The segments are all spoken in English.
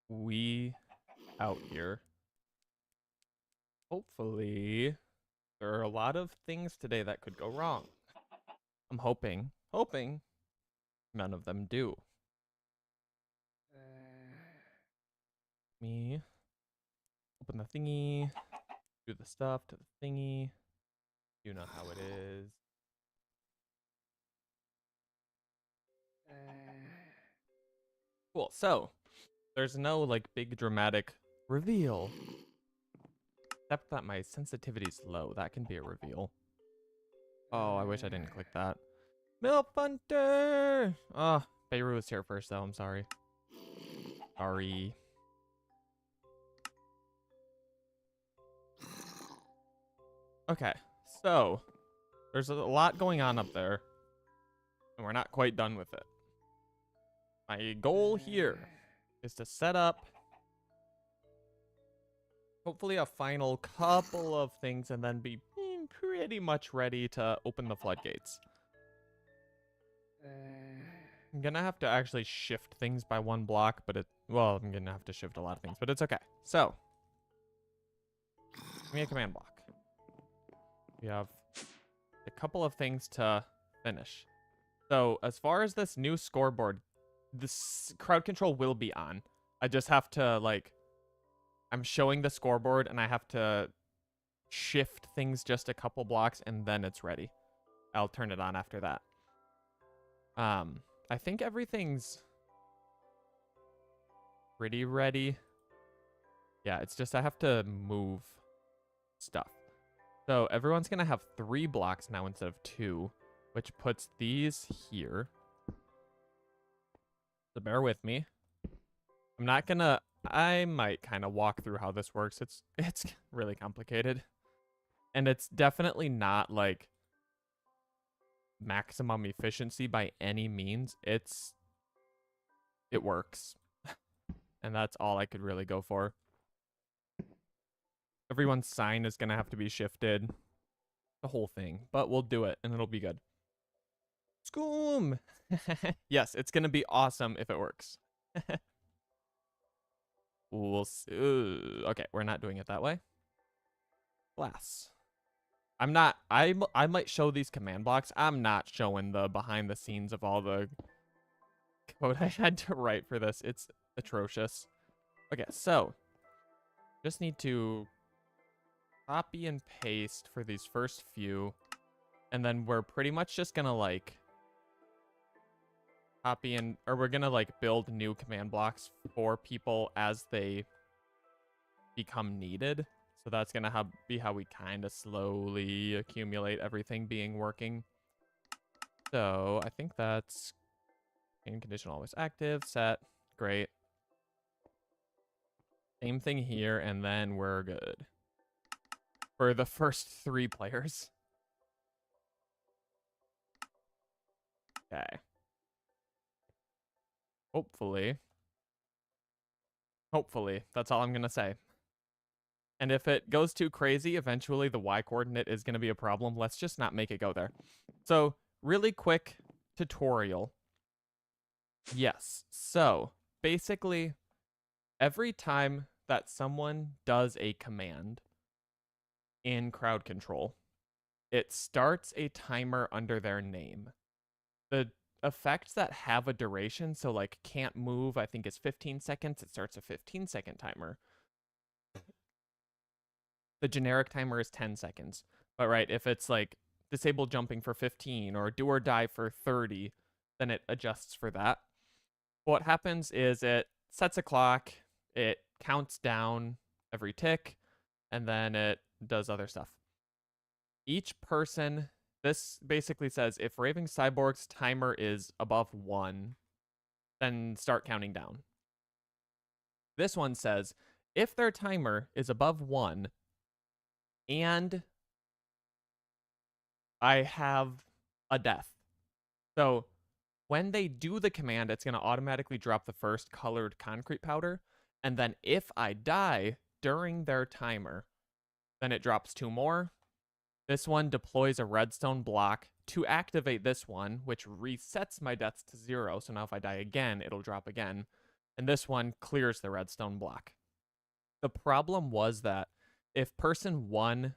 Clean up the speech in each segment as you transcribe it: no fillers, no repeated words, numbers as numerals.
we out here. Hopefully, there are a lot of things today that could go wrong. I'm hoping none of them do. Me open the thingy, do the stuff to the thingy. You know how it is. Cool. So, there's no like big dramatic reveal. Except that my sensitivity's low. That can be a reveal. Oh, I wish I didn't click that. Milf Hunter! Oh, Beirut was here first though, I'm sorry. Sorry. Okay, so there's a lot going on up there, and we're not quite done with it. My goal here is to set up hopefully a final couple of things and then be pretty much ready to open the floodgates. I'm gonna have to actually shift things by one block, but well, I'm gonna have to shift a lot of things, but it's okay. So, give me a command block. We have a couple of things to finish. So, as far as this new scoreboard, this crowd control will be on. I just have to, like, I'm showing the scoreboard and I have to shift things just a couple blocks and then it's ready. I'll turn it on after that. I think everything's pretty ready. Yeah, it's just I have to move stuff. So everyone's going to have 3 blocks now instead of 2, which puts these here. So bear with me. I'm not going to... I might kind of walk through how this works. It's really complicated. And it's definitely not, like, maximum efficiency by any means. It works. And that's all I could really go for. Everyone's sign is going to have to be shifted. The whole thing. But we'll do it, and it'll be good. Scoom! Yes, it's going to be awesome if it works. We'll see. Okay, we're not doing it that way. Glass. I'm not... I might show these command blocks. I'm not showing the behind the scenes of all the code I had to write for this. It's atrocious. Okay, so... just need to copy and paste for these first few. And then we're pretty much just gonna, like... copy and... or we're gonna, like, build new command blocks for people as they become needed. So that's going to be how we kind of slowly accumulate everything being working. So I think that's in condition always active, set, great. Same thing here, and then we're good. For the first 3 players. Okay. Hopefully, that's all I'm going to say. And if it goes too crazy, eventually the Y coordinate is going to be a problem. Let's just not make it go there. So, really quick tutorial. Yes. So, basically, every time that someone does a command in crowd control, it starts a timer under their name. The effects that have a duration, so like can't move, I think is 15 seconds. It starts a 15-second timer. The generic timer is 10 seconds. But right, if it's like disable jumping for 15 or do or die for 30, then it adjusts for that. What happens is it sets a clock, it counts down every tick, and then it does other stuff. Each person, this basically says if Raving Cyborg's timer is above 1, then start counting down. This one says if their timer is above 1, and I have a death. So when they do the command, it's going to automatically drop the first colored concrete powder. And then if I die during their timer, then it drops 2 more. This one deploys a redstone block to activate this one, which resets my deaths to 0. So now if I die again, it'll drop again. and this one clears the redstone block. The problem was that if person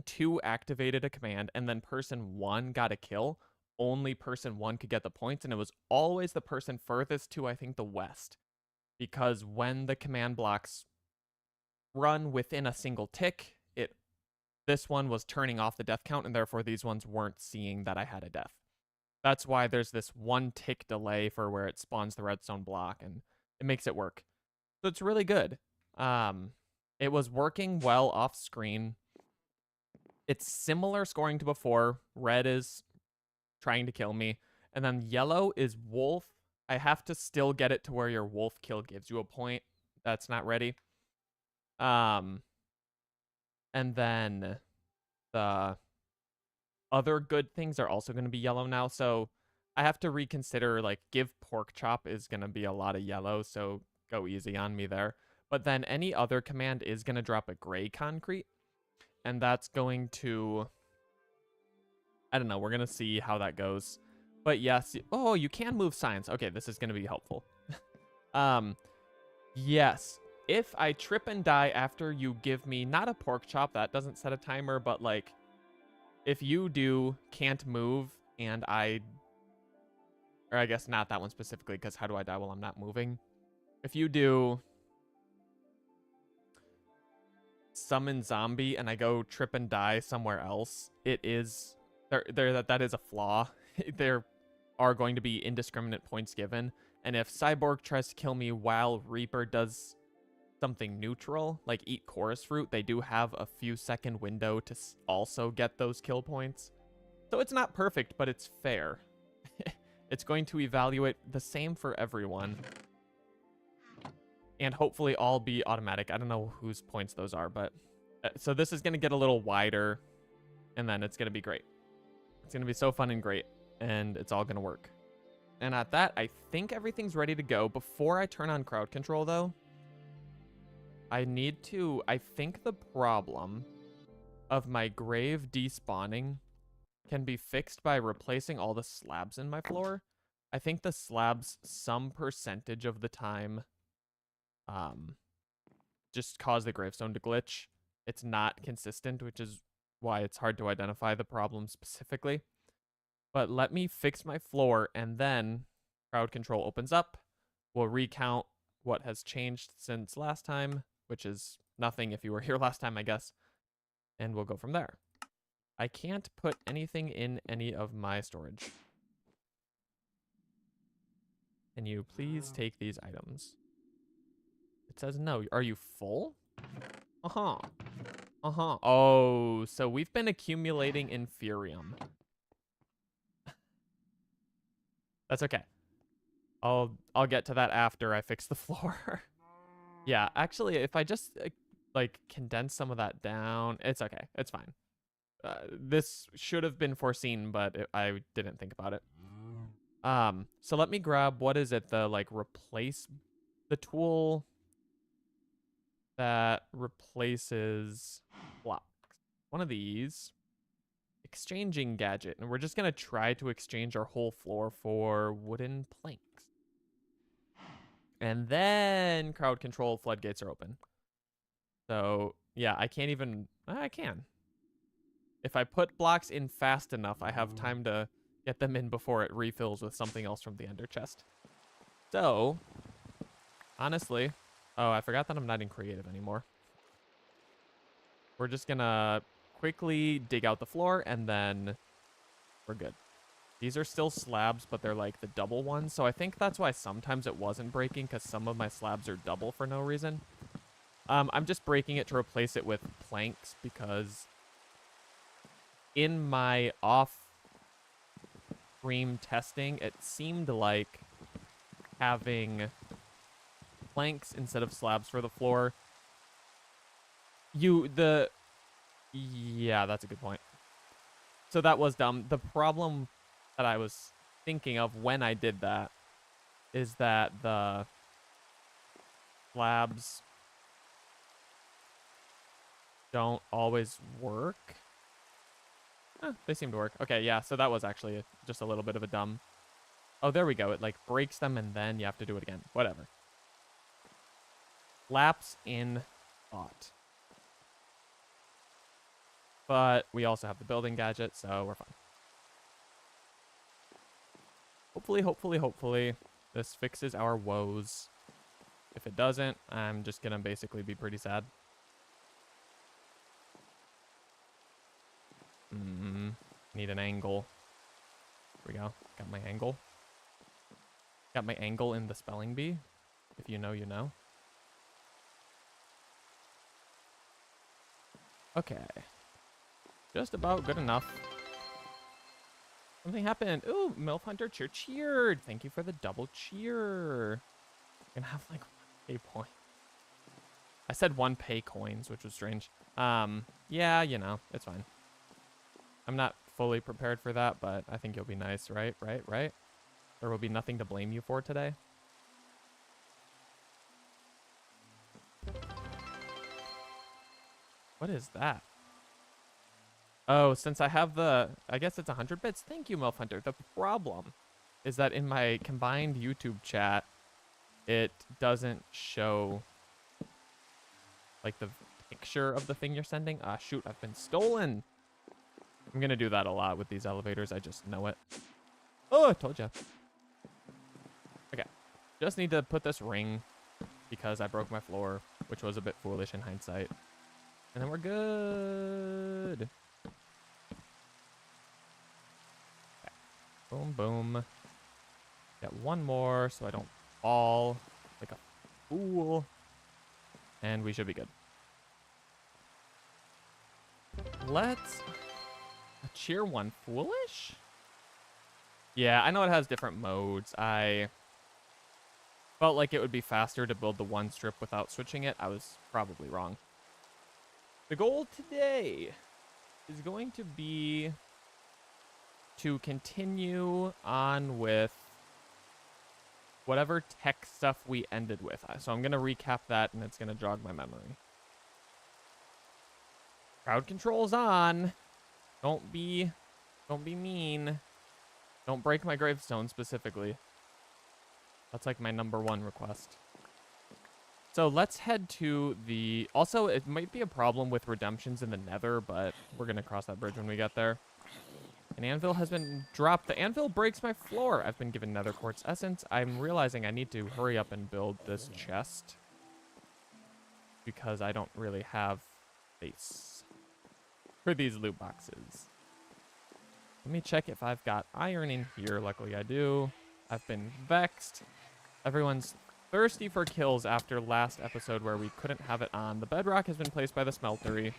2 activated a command and then person 1 got a kill, only person 1 could get the points, and it was always the person furthest to, I think, the west. Because when the command blocks run within a single tick, this one was turning off the death count, and therefore these ones weren't seeing that I had a death. That's why there's this 1 tick delay for where it spawns the redstone block, and it makes it work. So it's really good. It was working well off screen. It's similar scoring to before. Red is trying to kill me, and then yellow is wolf. I have to still get it to where your wolf kill gives you a point. That's not ready. And then the other good things are also going to be yellow now. So I have to reconsider, like, give pork chop is going to be a lot of yellow. So go easy on me there. But then any other command is going to drop a gray concrete. And that's going to, I don't know. We're going to see how that goes. But yes. Oh, you can move signs. Okay, this is going to be helpful. Yes. If I trip and die after you give me not a pork chop, that doesn't set a timer, but like if you can't move and or I guess not that one specifically, because how do I die while I'm not moving? If you do summon zombie and I go trip and die somewhere else, that is a flaw. There are going to be indiscriminate points given, and if Cyborg tries to kill me while Reaper does something neutral, like eat chorus fruit, they do have a few second window to also get those kill points. So it's not perfect, but it's fair. It's going to evaluate the same for everyone. And hopefully all be automatic. I don't know whose points those are, but... so this is going to get a little wider, and then it's going to be great. It's going to be so fun and great, and it's all going to work. And at that, I think everything's ready to go. Before I turn on crowd control, though, I think the problem of my grave despawning can be fixed by replacing all the slabs in my floor. I think the slabs, some percentage of the time, just cause the gravestone to glitch. It's not consistent, which is why it's hard to identify the problem specifically. But let me fix my floor, and then crowd control opens up. We'll recount what has changed since last time, which is nothing if you were here last time, I guess. And we'll go from there. I can't put anything in any of my storage. Can you please take these items? It says no. Are you full? Uh-huh. Uh-huh. Oh, so we've been accumulating Inferium. That's okay. I'll get to that after I fix the floor. Yeah, actually, if I just like condense some of that down, it's okay. It's fine. This should have been foreseen, but I didn't think about it. So let me grab, what is it? The like replace the tool that replaces blocks. One of these. Exchanging gadget. And we're just going to try to exchange our whole floor for wooden planks. And then crowd control floodgates are open. So yeah, I can. If I put blocks in fast enough, I have time to get them in before it refills with something else from the ender chest. So, honestly, oh, I forgot that I'm not in creative anymore. We're just gonna quickly dig out the floor, and then we're good. These are still slabs, but they're like the double ones. So I think that's why sometimes it wasn't breaking, because some of my slabs are double for no reason. I'm just breaking it to replace it with planks, because in my off-stream testing, it seemed like having planks instead of slabs for the floor. Yeah, that's a good point. So that was dumb. The problem that I was thinking of when I did that is that the slabs don't always work. They seem to work. Okay, yeah, so that was actually just a little bit of a dumb Oh, there we go. It like breaks them and then you have to do it again. Whatever. Lapse in thought. But we also have the building gadget, so we're fine. Hopefully, this fixes our woes. If it doesn't, I'm just gonna basically be pretty sad. Need an angle. Here we go. Got my angle. Got my angle in the spelling bee. If you know, you know. Okay. Just about good enough. Something happened. Ooh, MILF Hunter cheered. Thank you for the double cheer. I'm gonna have like 1 pay point. I said 1 pay coins, which was strange. Yeah, you know, it's fine. I'm not fully prepared for that, but I think you'll be nice, right? There will be nothing to blame you for today. What is that? Oh, since I have the, I guess it's 100 bits. Thank you, MILF Hunter. The problem is that in my combined YouTube chat, it doesn't show like the picture of the thing you're sending. Ah, shoot, I've been stolen. I'm gonna do that a lot with these elevators. I just know it. Oh, I told you. Okay, just need to put this ring because I broke my floor, which was a bit foolish in hindsight. And then we're good. Okay. Boom, boom. Got one more so I don't fall like a fool. And we should be good. Let's... A cheer 1 foolish? Yeah, I know it has different modes. I felt like it would be faster to build the 1 strip without switching it. I was probably wrong. The goal today is going to be to continue on with whatever tech stuff we ended with. So I'm going to recap that, and it's going to jog my memory. Crowd control's on. Don't be mean. Don't break my gravestone specifically. That's like my #1 request. So let's head to the... Also, it might be a problem with redemptions in the nether, but we're going to cross that bridge when we get there. An anvil has been dropped. The anvil breaks my floor. I've been given nether quartz essence. I'm realizing I need to hurry up and build this chest because I don't really have space for these loot boxes. Let me check if I've got iron in here. Luckily I do. I've been vexed. Everyone's thirsty for kills after last episode where we couldn't have it on. The bedrock has been placed by the smeltery.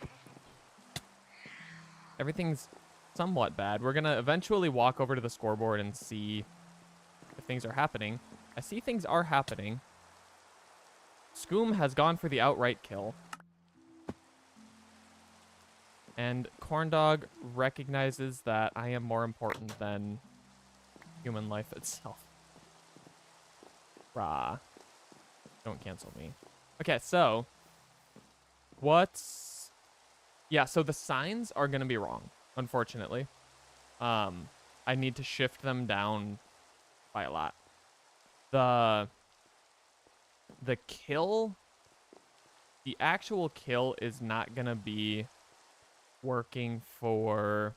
Everything's somewhat bad. We're going to eventually walk over to the scoreboard and see if things are happening. I see things are happening. Scoom has gone for the outright kill. And Corndog recognizes that I am more important than human life itself. Rah. Don't cancel me. Okay, so what's... Yeah, so the signs are going to be wrong, unfortunately. I need to shift them down by a lot. The kill, the actual kill is not going to be working for...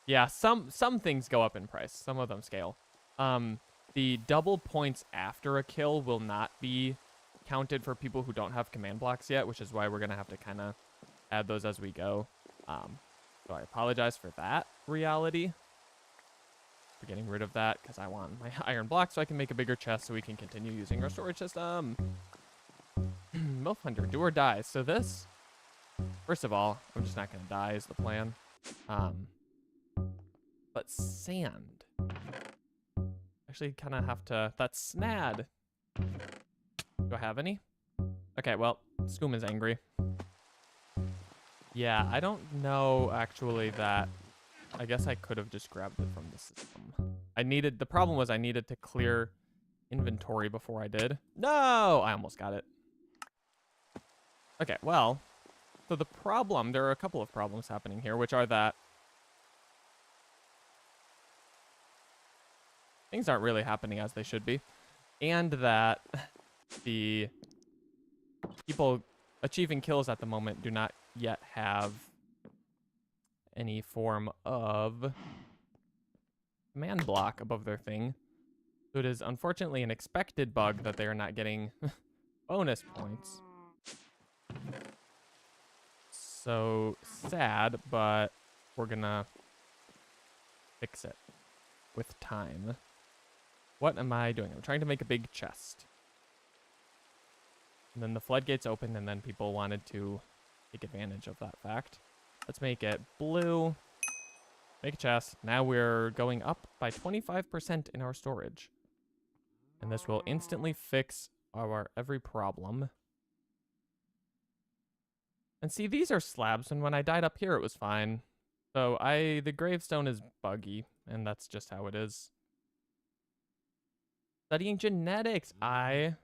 Yeah, some things go up in price. Some of them scale. The double points after a kill will not be counted for people who don't have command blocks yet, which is why we're going to have to kind of add those as we go. So I apologize for that reality. For getting rid of that, because I want my iron block so I can make a bigger chest so we can continue using our storage system. MILF Hunter, do or die. So this, first of all, I'm just not going to die is the plan. But sand. Actually, kind of have to... That's snad. Do I have any? Okay, well, Scoom is angry. Yeah, I don't know, actually, that... I guess I could have just grabbed it from the system. The problem was I needed to clear inventory before I did. No! I almost got it. Okay, well... So the problem... There are a couple of problems happening here, which are that... things aren't really happening as they should be. And that the people achieving kills at the moment do not yet have any form of command block above their thing. So it is unfortunately an expected bug that they are not getting bonus points. So sad, but we're gonna fix it with time. What am I doing? I'm trying to make a big chest. And then the floodgates opened, and then people wanted to take advantage of that fact. Let's make it blue. Make a chest. Now we're going up by 25% in our storage. And this will instantly fix our every problem. And see, these are slabs, and when I died up here, it was fine. So the gravestone is buggy, and that's just how it is. Studying genetics. I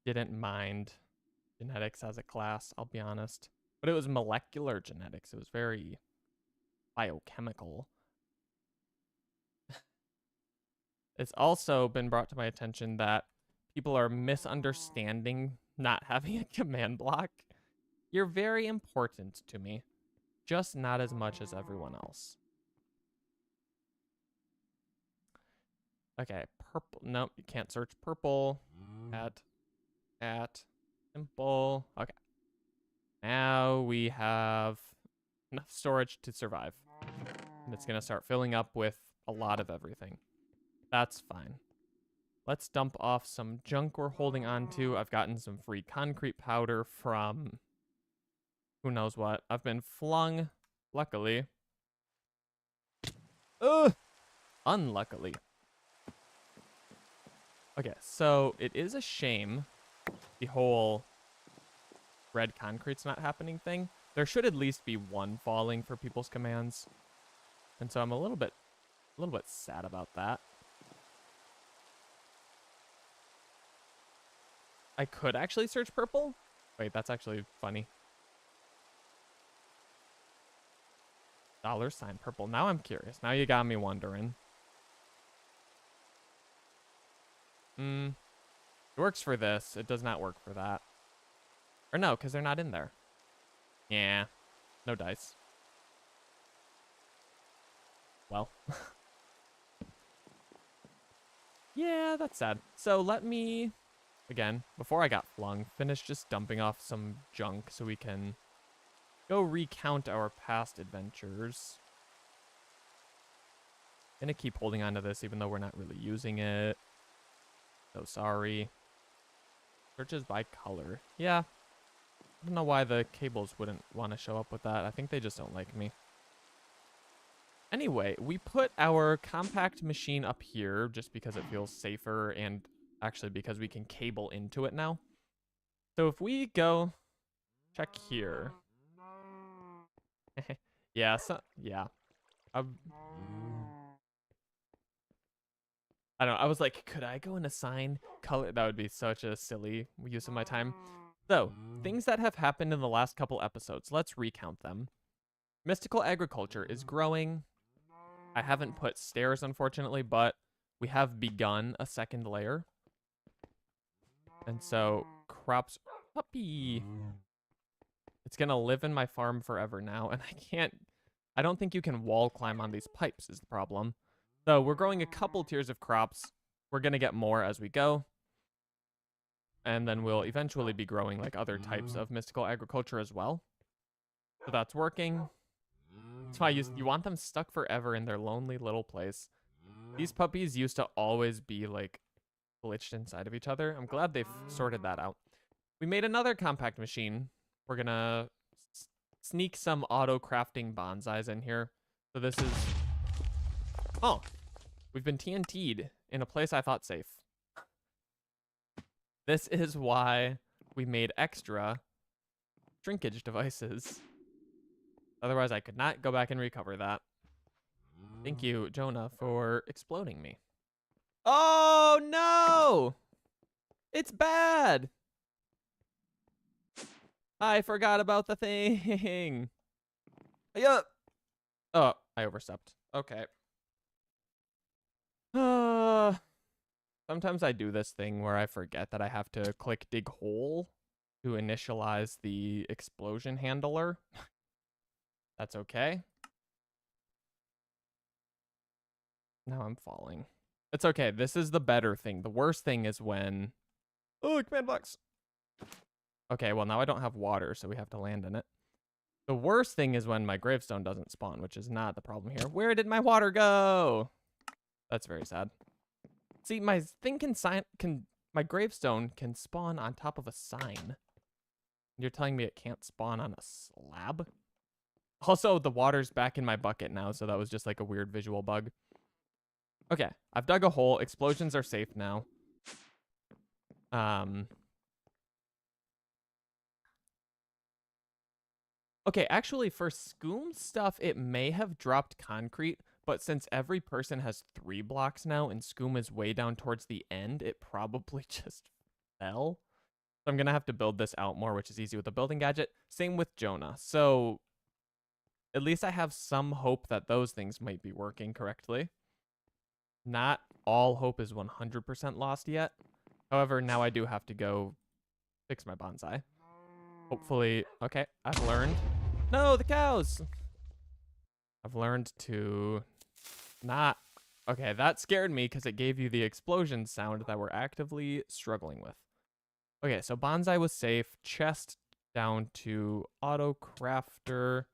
didn't mind genetics as a class, I'll be honest. But it was molecular genetics. It was very biochemical. It's also been brought to my attention that people are misunderstanding not having a command block. You're very important to me, just not as much as everyone else. Okay, purple. Nope, you can't search purple. At simple. Okay. Now we have enough storage to survive. And it's going to start filling up with a lot of everything. That's fine. Let's dump off some junk we're holding on to. I've gotten some free concrete powder from who knows what. I've been flung, luckily. Unluckily. Okay, so it is a shame the whole red concrete's not happening thing. There should at least be one falling for people's commands. And so I'm a little bit sad about that. I could actually search purple. Wait, that's actually funny. $sign purple. Now I'm curious. Now you got me wondering. It works for this. It does not work for that. Or no, because they're not in there. Yeah. No dice. Well. Yeah, that's sad. So let me, again, before I got flung, finish just dumping off some junk so we can go recount our past adventures. Gonna keep holding on to this even though we're not really using it. So sorry. Searches by color. Yeah. I don't know why the cables wouldn't want to show up with that. I think they just don't like me. Anyway, we put our compact machine up here just because it feels safer and actually because we can cable into it now. So if we go check here. Yeah, yeah. I don't know. I was like, could I go and assign color? That would be such a silly use of my time. So, things that have happened in the last couple episodes. Let's recount them. Mystical agriculture is growing. I haven't put stairs, unfortunately, but we have begun a second layer. And so, crops... Puppy! It's going to live in my farm forever now, and I don't think you can wall climb on these pipes is the problem. So we're growing a couple tiers of crops. We're going to get more as we go. And then we'll eventually be growing like other types of mystical agriculture as well. So that's working. That's why you want them stuck forever in their lonely little place. These puppies used to always be like glitched inside of each other. I'm glad they've sorted that out. We made another compact machine. We're going to sneak some auto crafting bonsais in here. So this is... Oh, we've been TNT'd in a place I thought safe. This is why we made extra shrinkage devices. Otherwise, I could not go back and recover that. Thank you, Jonah, for exploding me. Oh, no! It's bad! I forgot about the thing. Yup. Oh, I overstepped. Okay. Sometimes I do this thing where I forget that I have to click dig hole to initialize the explosion handler. That's okay. Now I'm falling. It's okay. This is the better thing. The worst thing is when... Oh, command box. Okay, well, now I don't have water, so we have to land in it. The worst thing is when my gravestone doesn't spawn, which is not the problem here. Where did my water go? That's very sad. See, my thing my gravestone can spawn on top of a sign. You're telling me it can't spawn on a slab? Also, the water's back in my bucket now, so that was just like a weird visual bug. Okay, I've dug a hole. Explosions are safe now. Okay, actually, for Scoom stuff, it may have dropped concrete, but since every person has 3 blocks now and Scoom is way down towards the end, it probably just fell. So I'm going to have to build this out more, which is easy with the building gadget. Same with Jonah. So at least I have some hope that those things might be working correctly. Not all hope is 100% lost yet. However, now I do have to go fix my bonsai. Hopefully, okay, I've learned. No, the cows! I've learned to not... Okay, that scared me because it gave you the explosion sound that we're actively struggling with. Okay, so bonsai was safe. Chest down to auto crafter.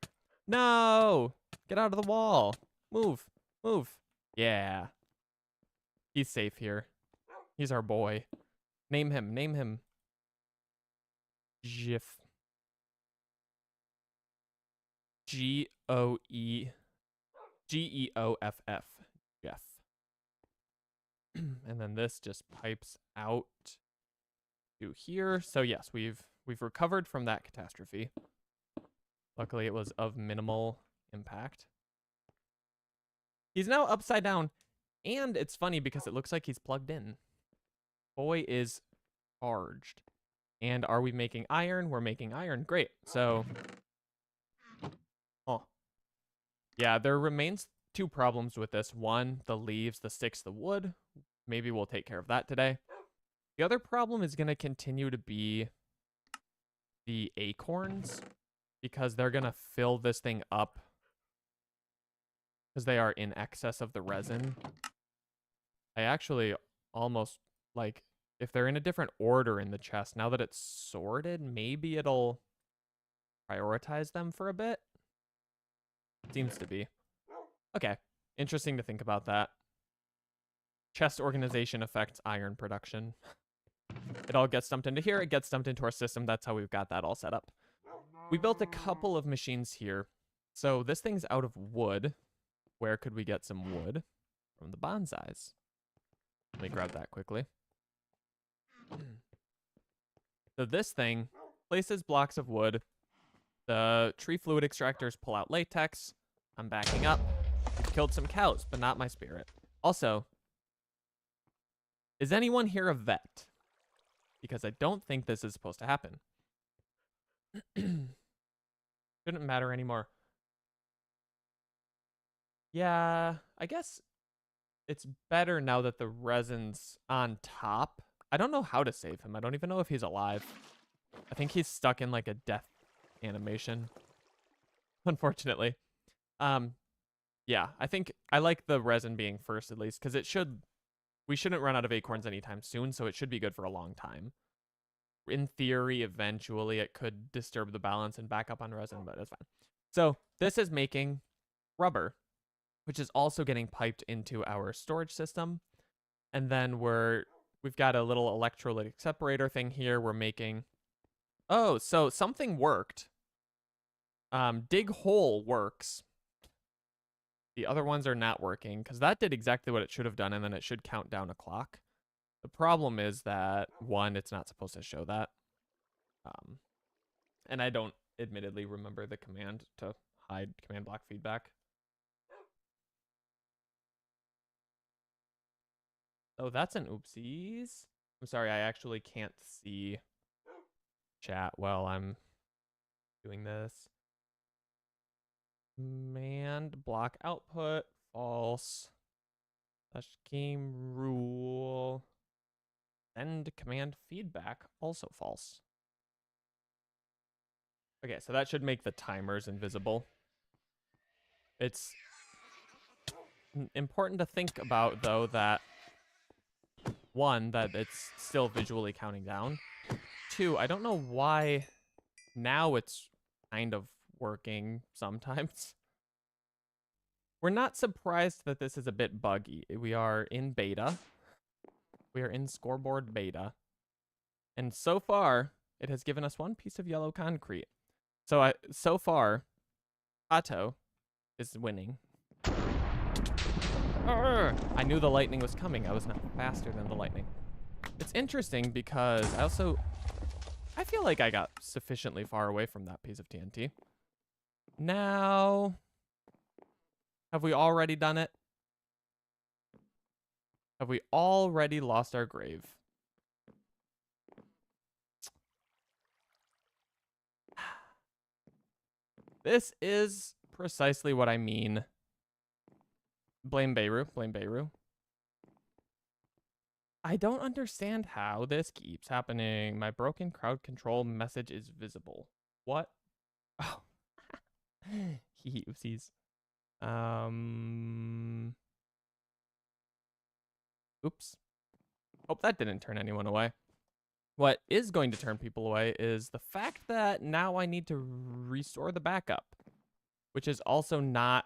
No! Get out of the wall. Move. Move. Yeah. He's safe here. He's our boy. Name him. Name him. Jiff. G-O-E... Geoff. Jeff. And then this just pipes out to here. So yes, we've recovered from that catastrophe. Luckily, it was of minimal impact. He's now upside down, and it's funny because it looks like he's plugged in. Boy is charged. And are we making iron? We're making iron. Great. So, oh. Yeah, there remains 2 problems with this. One, the leaves, the sticks, the wood. Maybe we'll take care of that today. The other problem is going to continue to be the acorns, because they're going to fill this thing up because they are in excess of the resin. I actually almost, like, if they're in a different order in the chest, now that it's sorted, maybe it'll prioritize them for a bit. Seems to be. Okay, interesting to think about that. Chest organization affects iron production. It all gets dumped into here, it gets dumped into our system. That's how we've got that all set up. We built a couple of machines here. So this thing's out of wood. Where could we get some wood? From the bonsais. Let me grab that quickly. So this thing places blocks of wood. The tree fluid extractors pull out latex. I'm backing up. We've killed some cows, but not my spirit. Also, is anyone here a vet? Because I don't think this is supposed to happen. Shouldn't matter anymore. Yeah, I guess it's better now that the resin's on top. I don't know how to save him. I don't even know if he's alive. I think he's stuck in like a death animation, unfortunately. Yeah, I think I like the resin being first at least, because we shouldn't run out of acorns anytime soon, so it should be good for a long time. In theory, eventually it could disturb the balance and back up on resin, but it's fine. So this is making rubber, which is also getting piped into our storage system. And then we've got a little electrolytic separator thing here. We're making... Oh, so something worked. Dig hole works. The other ones are not working, because that did exactly what it should have done, and then it should count down a clock. The problem is that, one, it's not supposed to show that. And I don't admittedly remember the command to hide command block feedback. Oh, that's an oopsies. I'm sorry, I actually can't see chat while I'm doing this. Command block output, false. game rule. Send command feedback, also false. Okay, so that should make the timers invisible. It's important to think about, though, that one, that it's still visually counting down. Two, I don't know why now it's kind of working sometimes. We're not surprised that this is a bit buggy. We are in beta. We are in scoreboard beta. And so far, it has given us one piece of yellow concrete. So far, Pato is winning. I knew the lightning was coming. I was not faster than the lightning. It's interesting because I feel like I got sufficiently far away from that piece of TNT. Now, have we already done it? Have we already lost our grave? This is precisely what I mean. Blame Beirut. Blame Beirut. I don't understand how this keeps happening. My broken crowd control message is visible. What? Oh. Oopsies. Oops. Hope that didn't turn anyone away. What is going to turn people away is the fact that now I need to restore the backup, which is also not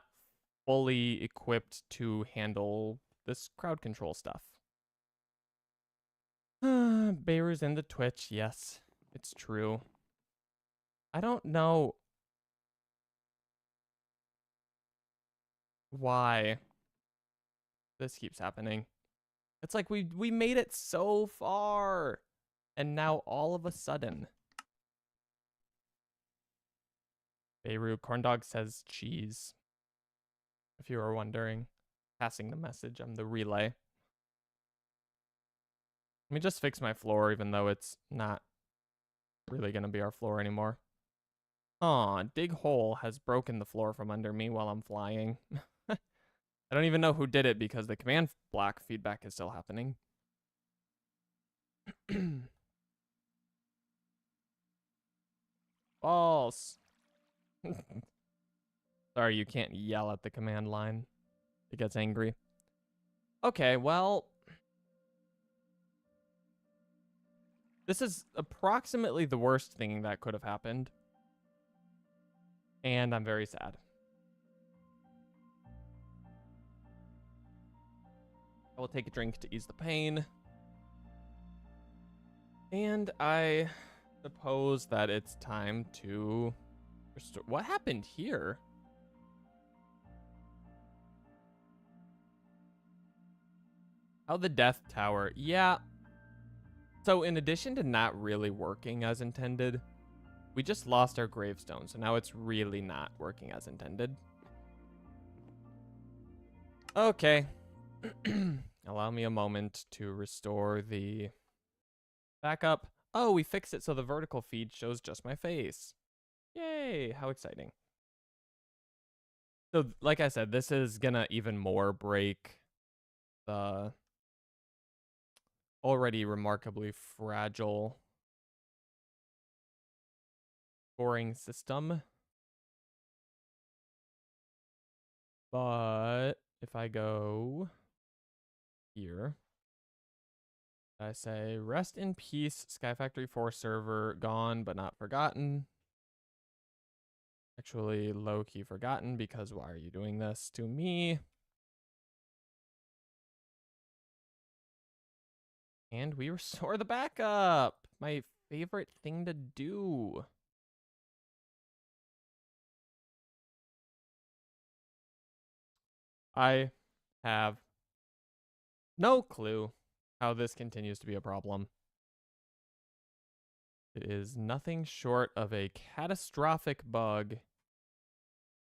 fully equipped to handle this crowd control stuff. Beirut's in the Twitch. Yes, it's true. I don't know why this keeps happening. It's like we made it so far, and now all of a sudden. Beirut Corndog says cheese. If you were wondering, passing the message, I'm the relay. Let me just fix my floor, even though it's not really going to be our floor anymore. Aw, Dig Hole has broken the floor from under me while I'm flying. I don't even know who did it because the command block feedback is still happening. False. Sorry, you can't yell at the command line. It gets angry. Okay, well, this is approximately the worst thing that could have happened. And I'm very sad. I will take a drink to ease the pain. And I suppose that it's time to restore. What happened here? Oh, the Death Tower. Yeah. So in addition to not really working as intended, we just lost our gravestone. So now it's really not working as intended. Okay. Allow me a moment to restore the backup. Oh, we fixed it so the vertical feed shows just my face. Yay, how exciting. So, like I said, this is gonna even more break the already remarkably fragile scoring system. But if I go here, I say, rest in peace, Sky Factory 4 server, gone but not forgotten. Actually, low-key forgotten, because why are you doing this to me? And we restore the backup. My favorite thing to do. I have no clue how this continues to be a problem. It is nothing short of a catastrophic bug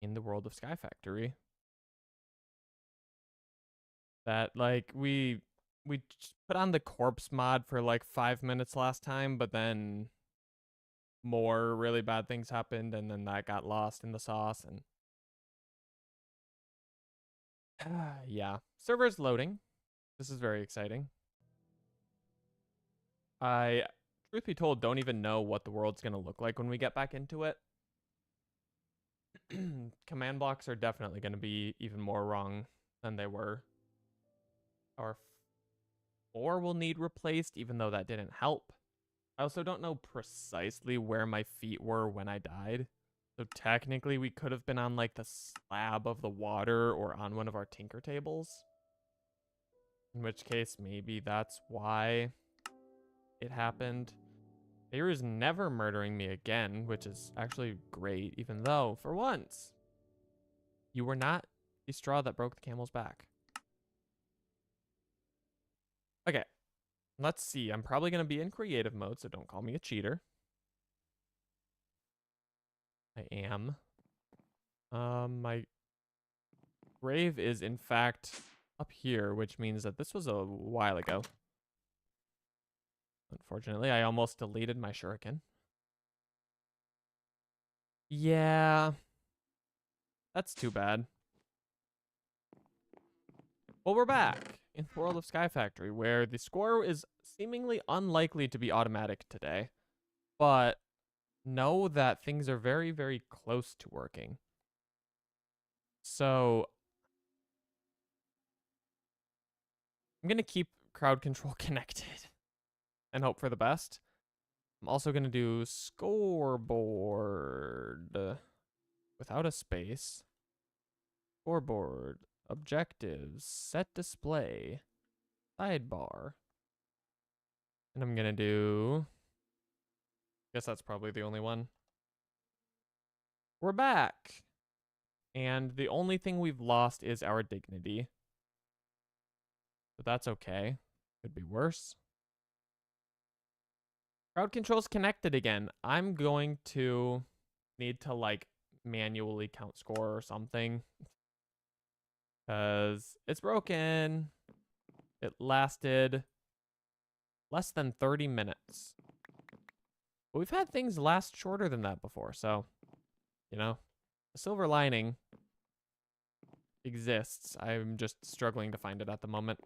in the world of Sky Factory. That, like, we put on the corpse mod for like 5 minutes last time, but then more really bad things happened, and then that got lost in the sauce. And yeah, server's loading. This is very exciting. I, truth be told, don't even know what the world's going to look like when we get back into it. Command blocks are definitely going to be even more wrong than they were. Our floor will need replaced, even though that didn't help. I also don't know precisely where my feet were when I died. So technically we could have been on like the slab of the water or on one of our tinker tables. In which case maybe that's why it happened. Feyre's never murdering me again, which is actually great, even though, for once, you were not the straw that broke the camel's back. Okay, let's see. I'm probably going to be in creative mode, so don't call me a cheater. I am. My grave is, in fact, up here, which means that this was a while ago. Unfortunately, I almost deleted my shuriken. Yeah. That's too bad. Well, we're back in the world of Sky Factory, where the score is seemingly unlikely to be automatic today. But know that things are very, very close to working. So I'm going to keep crowd control connected and hope for the best. I'm also going to do scoreboard without a space. Scoreboard, objectives, set display, sidebar. And I'm going to do, guess that's probably the only one. We're back. And the only thing we've lost is our dignity. But that's okay. Could be worse. Crowd control's connected again. I'm going to need to like manually count score or something. Because it's broken. It lasted less than 30 minutes. But we've had things last shorter than that before. So, you know, a silver lining exists. I'm just struggling to find it at the moment.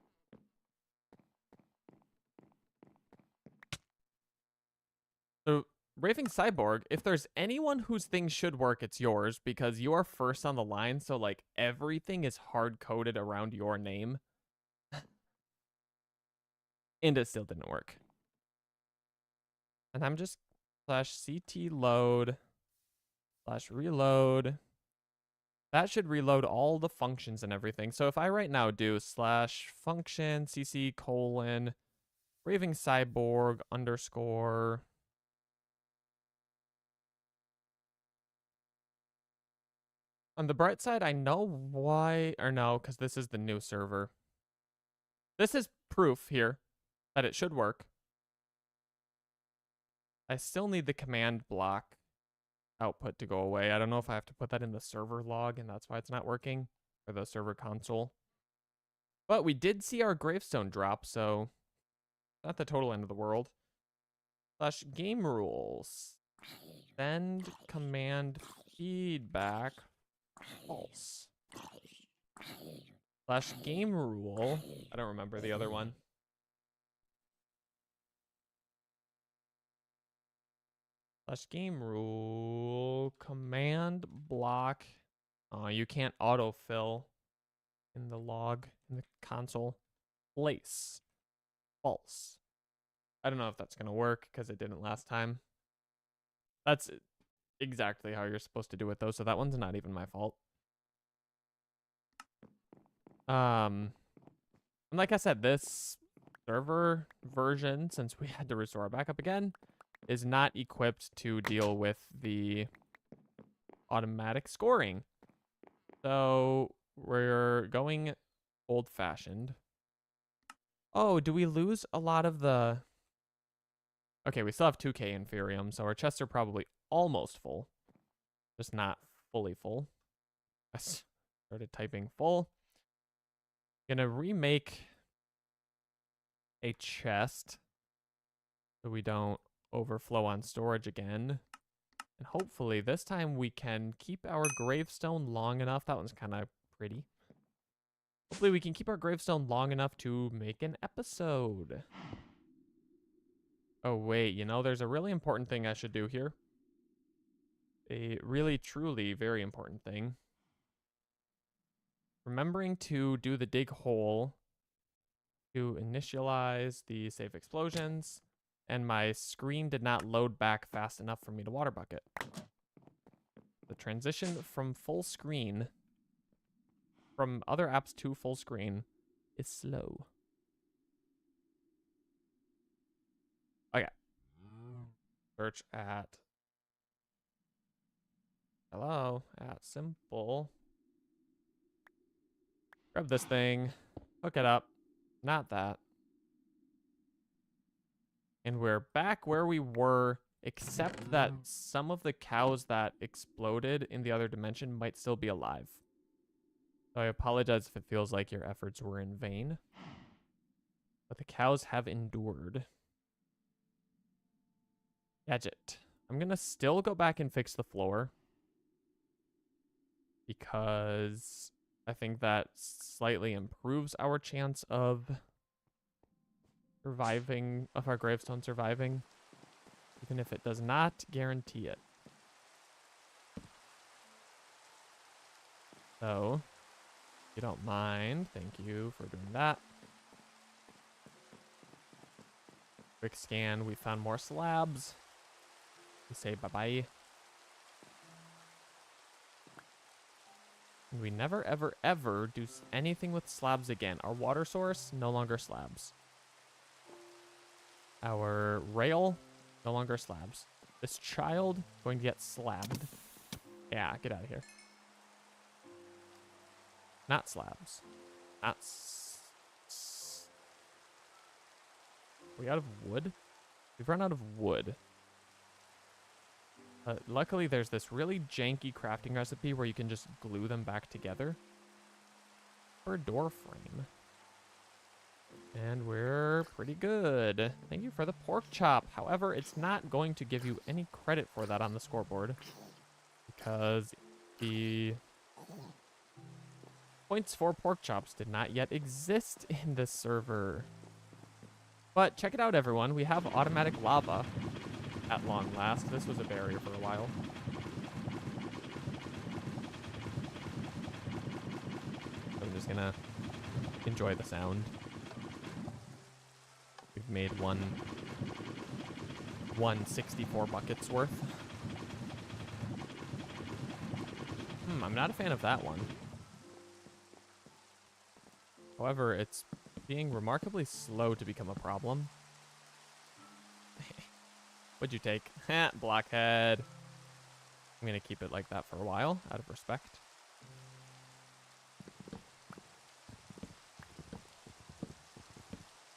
So, Raving Cyborg, if there's anyone whose thing should work, it's yours, because you are first on the line, so, like, everything is hard-coded around your name. And it still didn't work. And I'm just /CT load /reload. That should reload all the functions and everything. So if I right now do /function cc : Raving Cyborg _ on the bright side, I know why, or no, because this is the new server. This is proof here that it should work. I still need the command block output to go away. I don't know if I have to put that in the server log and that's why it's not working, or the server console. But we did see our gravestone drop, so not the total end of the world. /game rules. Send command feedback false. /game rule. I don't remember the other one. /game rule command block. Oh, you can't autofill in the log in the console. Place false. I don't know if that's gonna work because it didn't last time. That's exactly how you're supposed to do it though, so that one's not even my fault. And like I said, this server version, since we had to restore our backup again, is not equipped to deal with the automatic scoring. So we're going old-fashioned. Oh, do we lose a lot of the... Okay, we still have 2k Inferium, so our chests are probably almost full. Just not fully full. I started typing full. Gonna remake a chest so we don't overflow on storage again. And hopefully this time we can keep our gravestone long enough. That one's kind of pretty. Hopefully we can keep our gravestone long enough to make an episode. Oh, wait, you know, there's a really important thing I should do here. A really, truly very important thing. Remembering to do the dig hole to initialize the safe explosions, and my screen did not load back fast enough for me to water bucket. The transition from full screen, from other apps to full screen, is slow. Okay. Search at, hello, at simple. Grab this thing, hook it up, not that. And we're back where we were, except that some of the cows that exploded in the other dimension might still be alive. So I apologize if it feels like your efforts were in vain. But the cows have endured. Gadget. I'm going to still go back and fix the floor. Because I think that slightly improves our chance of surviving, of our gravestone surviving. Even if it does not guarantee it. So, if you don't mind, thank you for doing that. Quick scan, we found more slabs. We say bye-bye. And we never, ever, ever do anything with slabs again. Our water source, no longer slabs. Our rail, no longer slabs. This child, going to get slabbed. Yeah, get out of here. Not slabs. Not Are we out of wood? We've run out of wood. Luckily, there's this really janky crafting recipe where you can just glue them back together. For a door frame. And we're pretty good. Thank you for the pork chop. However, it's not going to give you any credit for that on the scoreboard. Because the points for pork chops did not yet exist in this server. But check it out, everyone. We have automatic lava at long last. This was a barrier for a while. I'm just gonna enjoy the sound. We've made one 64 buckets worth. I'm not a fan of that one. However, it's being remarkably slow to become a problem. What'd you take? Blockhead. I'm gonna keep it like that for a while, out of respect.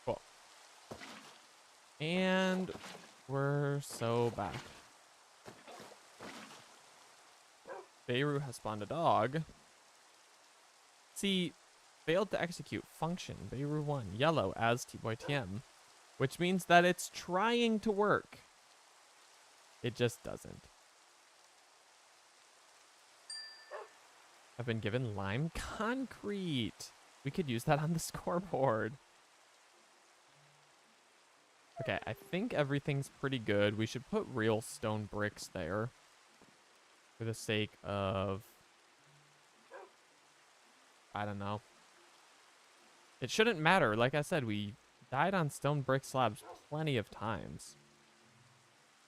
Cool. And we're so back. Beirut has spawned a dog. See, failed to execute function. Beirut 1, yellow as TBoyTM, which means that it's trying to work. It just doesn't. I've been given lime concrete. We could use that on the scoreboard. Okay, I think everything's pretty good. We should put real stone bricks there. For the sake of... I don't know. It shouldn't matter. Like I said, we died on stone brick slabs plenty of times.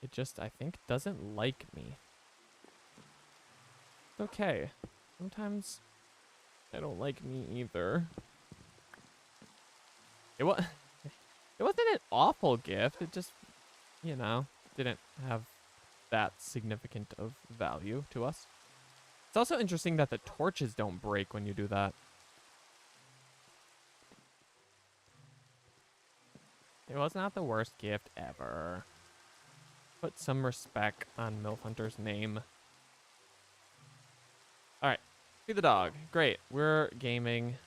It just, I think, doesn't like me. It's okay. Sometimes I don't like me either. It wasn't an awful gift. It just, you know, didn't have that significant of value to us. It's also interesting that the torches don't break when you do that. It was not the worst gift ever. Put some respect on MILF Hunter's name. Alright. Feed the dog. Great. We're gaming.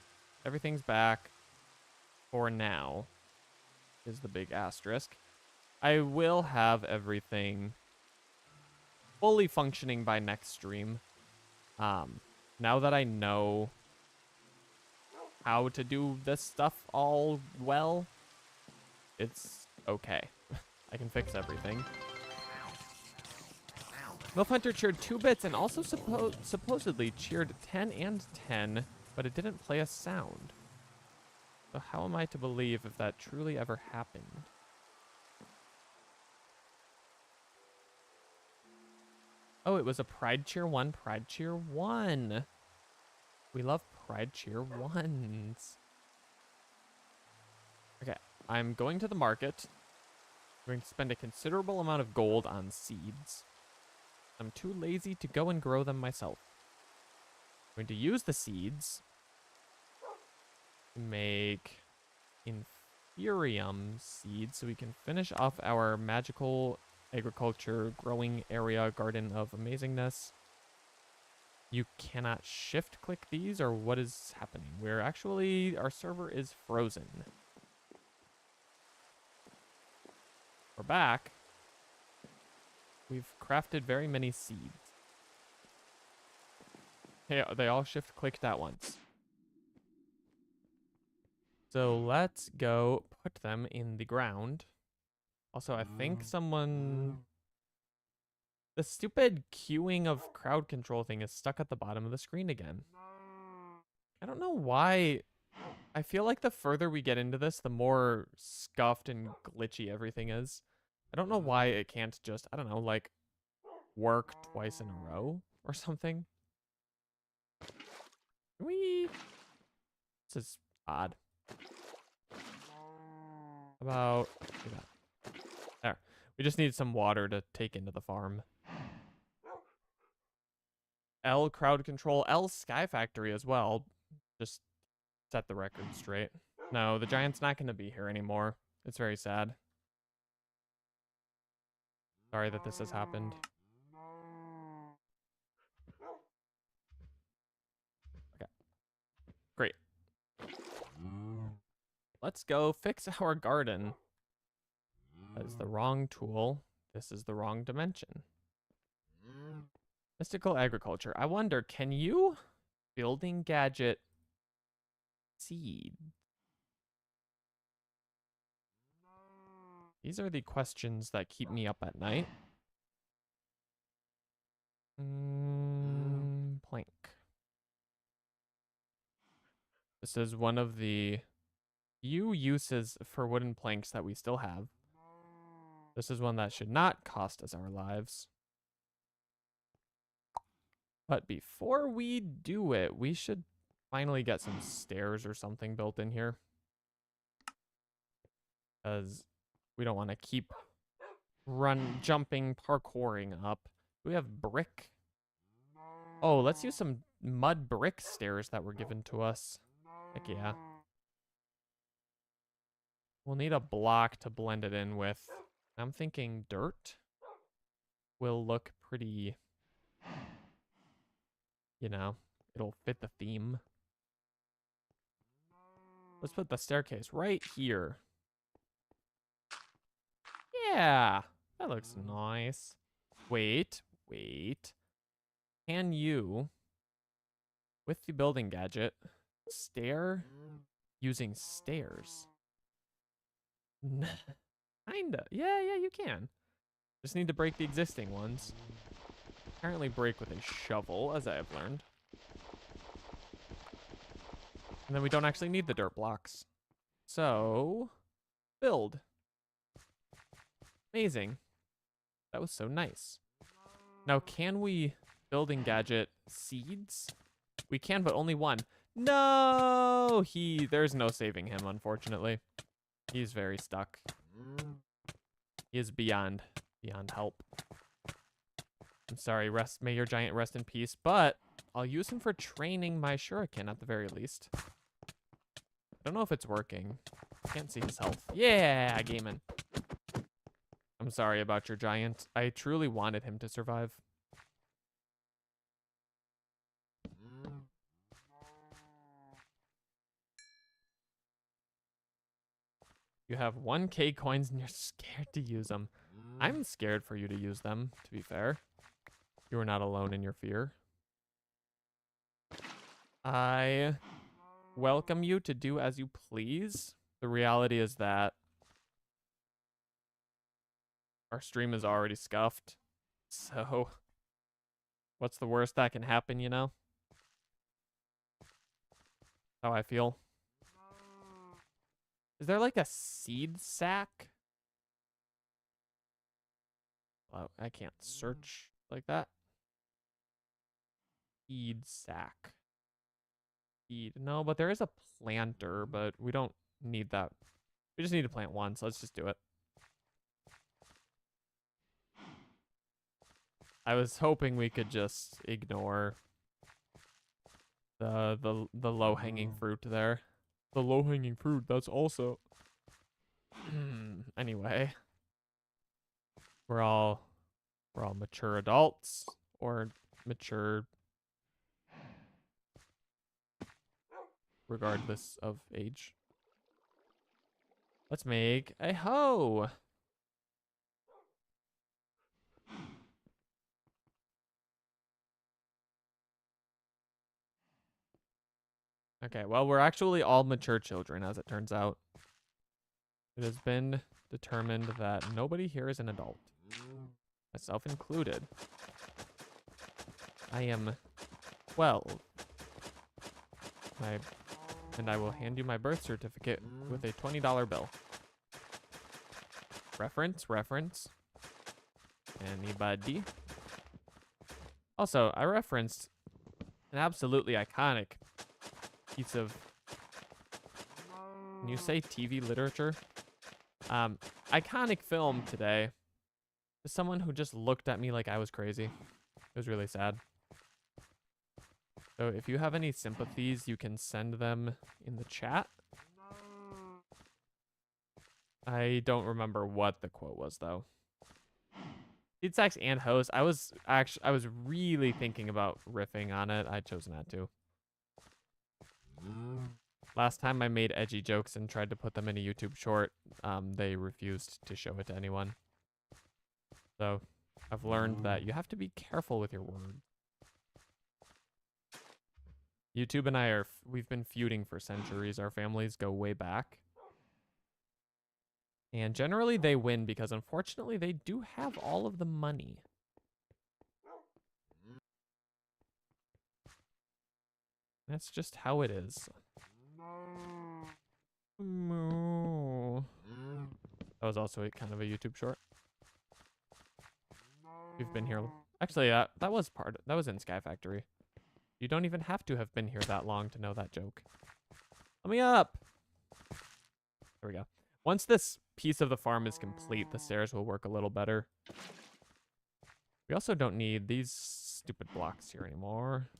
Everything's back. For now. Is the big asterisk. I will have everything fully functioning by next stream. Now that I know how to do this stuff all well, it's okay. I can fix everything. Milf Hunter cheered 2 bits and also supposedly cheered 10 and 10, but it didn't play a sound. So how am I to believe if that truly ever happened? Oh, it was a Pride Cheer 1, Pride Cheer 1. We love Pride Cheer 1s. Okay, I'm going to the market. I'm going to spend a considerable amount of gold on seeds. I'm too lazy to go and grow them myself. I'm going to use the seeds to make Inferium seeds so we can finish off our magical agriculture growing area garden of amazingness. You cannot shift click these, or what is happening? We're actually, our server is frozen. We're back. We've crafted very many seeds. Hey, they all shift clicked at once. So let's go put them in the ground. Also, I think someone... The stupid queuing of crowd control thing is stuck at the bottom of the screen again. I don't know why. I feel like the further we get into this, the more scuffed and glitchy everything is. I don't know why it can't just, I don't know, like, work twice in a row or something. This is odd. How about that? There. We just need some water to take into the farm. L crowd control, L Sky Factory as well. Just set the record straight. No, the giant's not going to be here anymore. It's very sad. Sorry that this has happened. Okay. Great. Let's go fix our garden. That is the wrong tool. This is the wrong dimension. Mystical agriculture. I wonder, can you building gadget seed? These are the questions that keep me up at night. Plank. This is one of the few uses for wooden planks that we still have. This is one that should not cost us our lives. But before we do it, we should finally get some stairs or something built in here. Because we don't want to keep jumping, parkouring up. We have brick. Oh, let's use some mud brick stairs that were given to us. Heck yeah. We'll need a block to blend it in with. I'm thinking dirt will look pretty, you know, it'll fit the theme. Let's put the staircase right here. Yeah, that looks nice. Wait. Can you, with the building gadget, stair using stairs? Kinda. Yeah, you can. Just need to break the existing ones. Apparently break with a shovel, as I have learned. And then we don't actually need the dirt blocks. So, build. Amazing. That was so nice. Now, can we building gadget seeds? We can, but only one. No! There's no saving him, unfortunately. He's very stuck. He is beyond help. I'm sorry, may your giant rest in peace, but I'll use him for training my shuriken at the very least. I don't know if it's working. Can't see his health. Yeah, Gaiman. I'm sorry about your giant. I truly wanted him to survive. You have 1K coins and you're scared to use them. I'm scared for you to use them, to be fair. You are not alone in your fear. I welcome you to do as you please. The reality is that our stream is already scuffed. So what's the worst that can happen, you know? How I feel. Is there like a seed sack? Well, I can't search like that. Seed sack. Seed. No, but there is a planter, but we don't need that. We just need to plant one, so let's just do it. I was hoping we could just ignore the low-hanging fruit there. The low-hanging fruit, that's also... Anyway. We're all mature adults or mature regardless of age. Let's make a hoe. Okay, well, we're actually all mature children, as it turns out. It has been determined that nobody here is an adult, myself included. I am 12. And I will hand you my birth certificate with a $20 bill. Reference. Anybody? Also, I referenced an absolutely iconic piece of, can you say TV literature? Iconic film today. To someone who just looked at me like I was crazy. It was really sad. So if you have any sympathies, you can send them in the chat. I don't remember what the quote was though. Seed sacks and hoes. I was really thinking about riffing on it. I chose not to. Last time I made edgy jokes and tried to put them in a YouTube short, they refused to show it to anyone. So I've learned that you have to be careful with your words. YouTube and I we've been feuding for centuries. Our families go way back. And generally they win because unfortunately they do have all of the money. That's just how it is. Moo. That was also kind of a YouTube short. You've been here. Actually, that was in Sky Factory. You don't even have to have been here that long to know that joke. Let me up. There we go. Once this piece of the farm is complete, the stairs will work a little better. We also don't need these stupid blocks here anymore.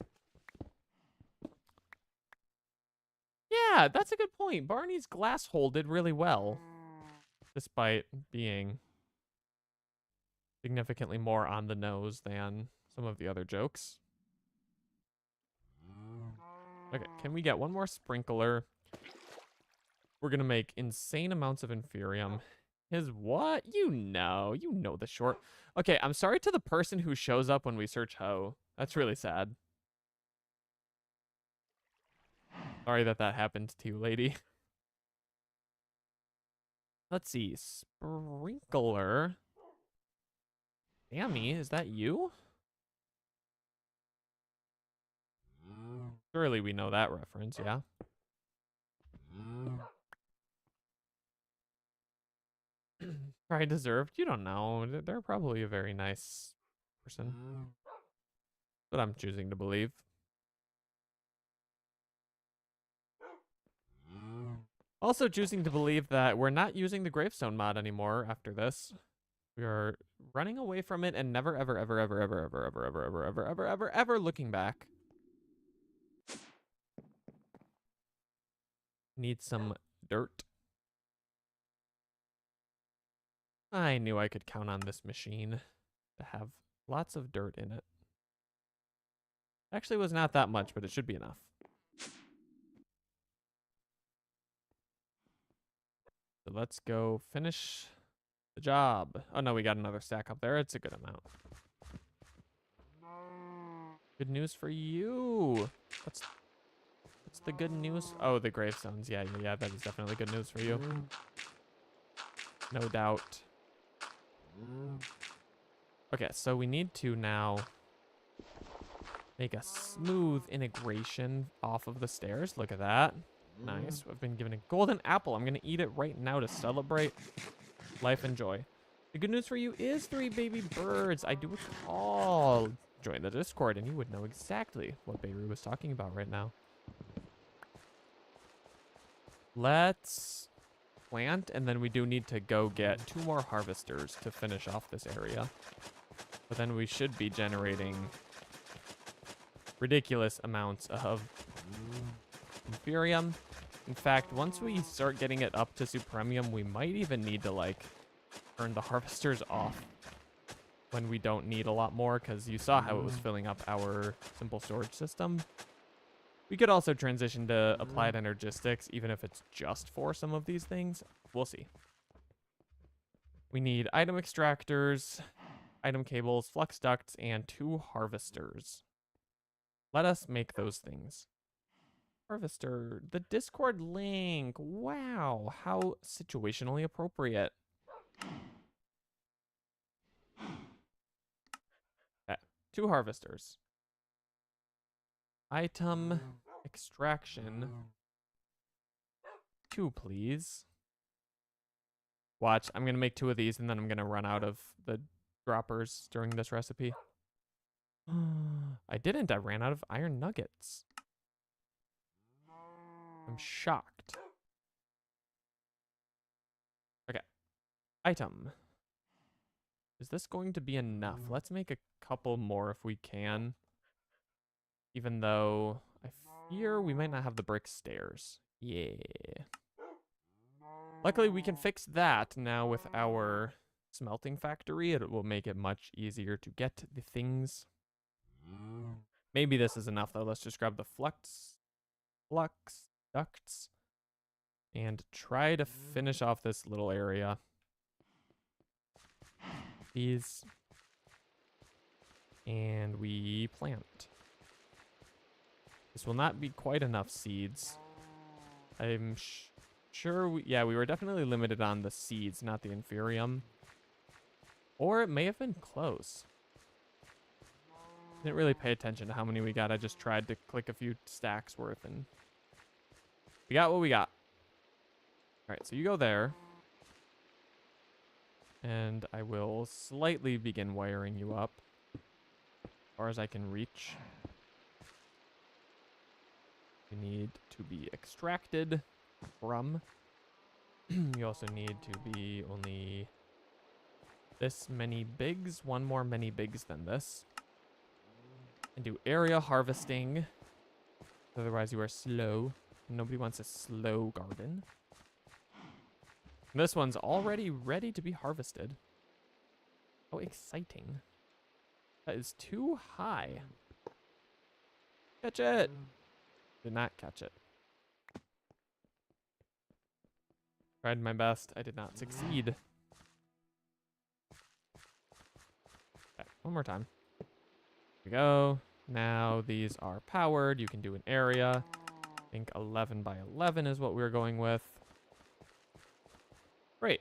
Yeah, that's a good point. Barney's glass hole did really well, despite being significantly more on the nose than some of the other jokes. Okay, can we get one more sprinkler? We're gonna make insane amounts of Inferium. His what? You know the short. Okay, I'm sorry to the person who shows up when we search hoe. That's really sad. Sorry that happened to you, lady. Let's see. Sprinkler. Sammy, is that you? Surely we know that reference, yeah? Probably deserved. You don't know. They're probably a very nice person. But I'm choosing to believe. Also choosing to believe that we're not using the gravestone mod anymore after this. We are running away from it and never ever ever ever ever ever ever ever ever ever ever ever ever looking back. Need some dirt. I knew I could count on this machine to have lots of dirt in it. Actually was not that much, but it should be enough. So let's go finish the job. Oh no, we got another stack up there. It's a good amount. Good news for you. Let's What's the good news? Oh, the gravestones. Yeah, that is definitely good news for you. No doubt. Okay, so we need to now make a smooth integration off of the stairs. Look at that. Nice. I've been given a golden apple. I'm going to eat it right now to celebrate life and joy. The good news for you is 3 baby birds. I do recall. Join the Discord and you would know exactly what Beirut was talking about right now. Let's plant, and then we do need to go get 2 more harvesters to finish off this area. But then we should be generating ridiculous amounts of Inferium. In fact, once we start getting it up to Supremium, we might even need to like turn the harvesters off when we don't need a lot more, because you saw how it was filling up our simple storage system. We could also transition to applied energistics, even if it's just for some of these things. We'll see. We need item extractors, item cables, flux ducts, and 2 harvesters. Let us make those things. Harvester, the Discord link. Wow, how situationally appropriate. Okay, 2 harvesters. Item extraction. 2, please. Watch, I'm going to make 2 of these and then I'm going to run out of the droppers during this recipe. I didn't. I ran out of iron nuggets. I'm shocked. Okay. Item. Is this going to be enough? Let's make a couple more if we can. Even though I fear we might not have the brick stairs. Yeah. Luckily, we can fix that now with our smelting factory. It will make it much easier to get the things. Maybe this is enough, though. Let's just grab the flux ducts and try to finish off this little area. These. And we plant. This will not be quite enough seeds. I'm sure we were definitely limited on the seeds, not the Inferium. Or it may have been close. Didn't really pay attention to how many we got. I just tried to click a few stacks worth and we got what we got. All right, so you go there. And I will slightly begin wiring you up as far as I can reach. You need to be extracted from. You also need to be only this many bigs, 1 more many bigs than this. And do area harvesting. Otherwise you are slow. Nobody wants a slow garden. And this one's already ready to be harvested. How exciting. That is too high. Catch it. Did not catch it. Tried my best. I did not succeed. Okay, 1 more time. Here we go. Now these are powered. You can do an area. I think 11 by 11 is what we're going with. Great.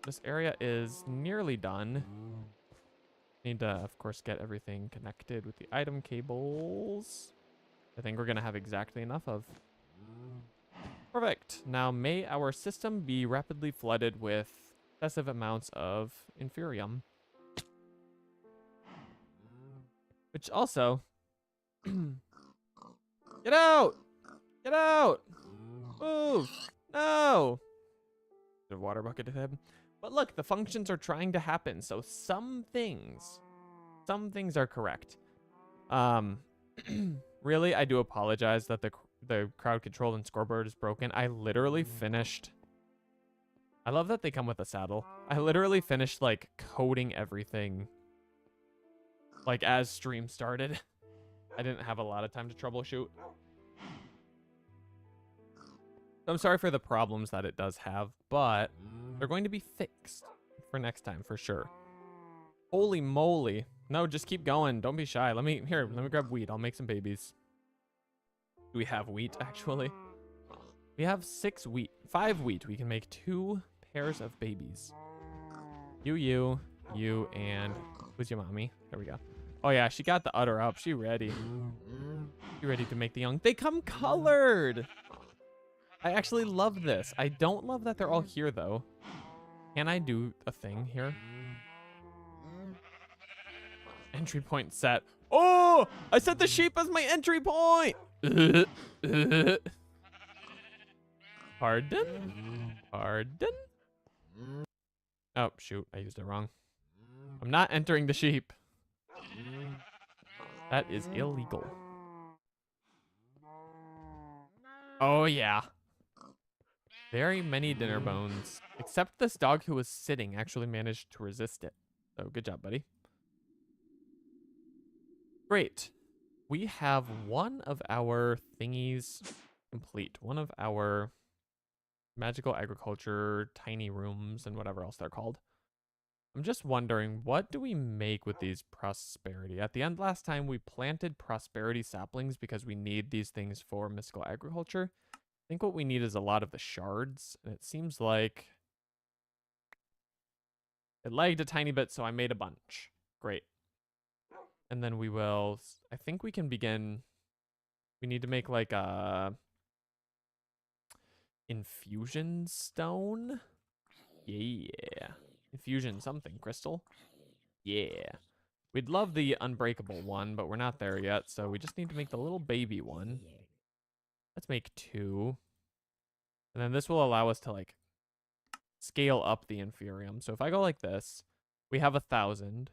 This area is nearly done. Need to, of course, get everything connected with the item cables. I think we're going to have exactly enough of. Perfect. Now, may our system be rapidly flooded with excessive amounts of Inferium. Which also... Get out! Get out! Move! No! The water bucket to him. But look, the functions are trying to happen, so some things are correct. Really, I do apologize that the crowd control and scoreboard is broken. I literally finished. I love that they come with a saddle. I literally finished like coding everything like as stream started. I didn't have a lot of time to troubleshoot. So I'm sorry for the problems that it does have, but they're going to be fixed for next time for sure. Holy moly. No, just keep going. Don't be shy. Let me grab weed. I'll make some babies. Do we have wheat, actually? We have 5 wheat. We can make 2 pairs of babies. You, and who's your mommy? There we go. Oh yeah, she got the udder up. She ready. She ready to make the young. They come colored. I actually love this. I don't love that they're all here though. Can I do a thing here? Entry point set. Oh, I set the sheep as my entry point. Pardon? Pardon? Oh, shoot. I used it wrong. I'm not entering the sheep. That is illegal. Oh, yeah. Very many dinner bones. Except this dog who was sitting actually managed to resist it. So good job, buddy. Great. We have one of our thingies complete. One of our magical agriculture, tiny rooms, and whatever else they're called. I'm just wondering, what do we make with these prosperity? At the end last time, we planted prosperity saplings because we need these things for mystical agriculture. I think what we need is a lot of the shards, and it seems like it lagged a tiny bit, so I made a bunch. Great. And then we will, I think we can begin, we need to make like a infusion stone. Yeah. Infusion something, crystal. Yeah. We'd love the unbreakable one, but we're not there yet, so we just need to make the little baby one. Let's make 2. And then this will allow us to like scale up the inferium. So if I go like this, we have 1,000.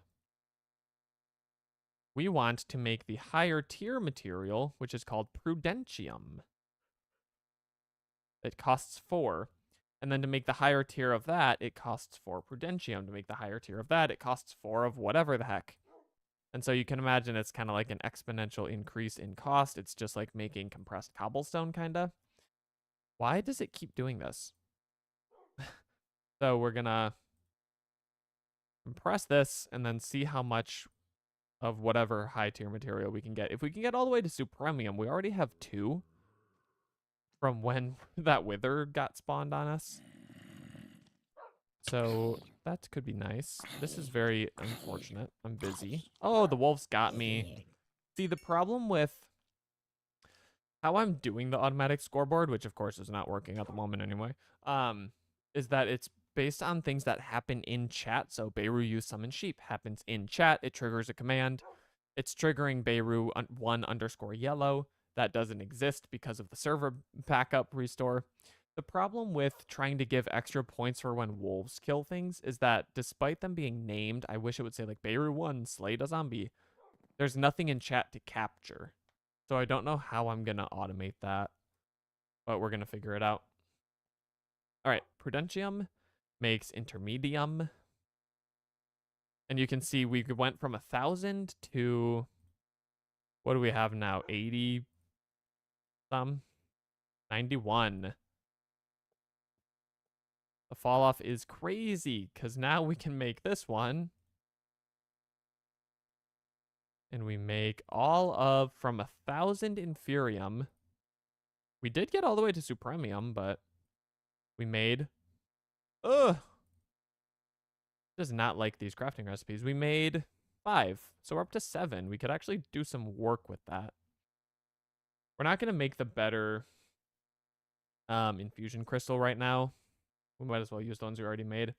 We want to make the higher tier material, which is called prudentium. It costs 4. And then to make the higher tier of that, it costs 4 prudentium. To make the higher tier of that, it costs 4 of whatever the heck. And so you can imagine it's kind of like an exponential increase in cost. It's just like making compressed cobblestone, kind of. Why does it keep doing this? So we're going to compress this and then see how much of whatever high tier material we can get. If we can get all the way to supremium, we already have 2 from when that wither got spawned on us. So that could be nice. This is very unfortunate. I'm busy. Oh, the wolves got me. See, the problem with how I'm doing the automatic scoreboard, which of course is not working at the moment anyway, is that it's based on things that happen in chat. So Beirut use summon sheep happens in chat. It triggers a command. It's triggering Beirut 1_yellow. That doesn't exist because of the server backup restore. The problem with trying to give extra points for when wolves kill things is that despite them being named, I wish it would say like Beirut 1 slayed a zombie. There's nothing in chat to capture. So I don't know how I'm going to automate that, but we're going to figure it out. All right, prudentium makes intermedium. And you can see we went from 1,000 to, what do we have now? 80 some? 91. The fall off is crazy because now we can make this one. And we make all of from 1,000 inferium. We did get all the way to supremium, but we made, does not like these crafting recipes. We made 5, so we're up to 7. We could actually do some work with that. We're not going to make the better infusion crystal right now. We might as well use the ones we already made.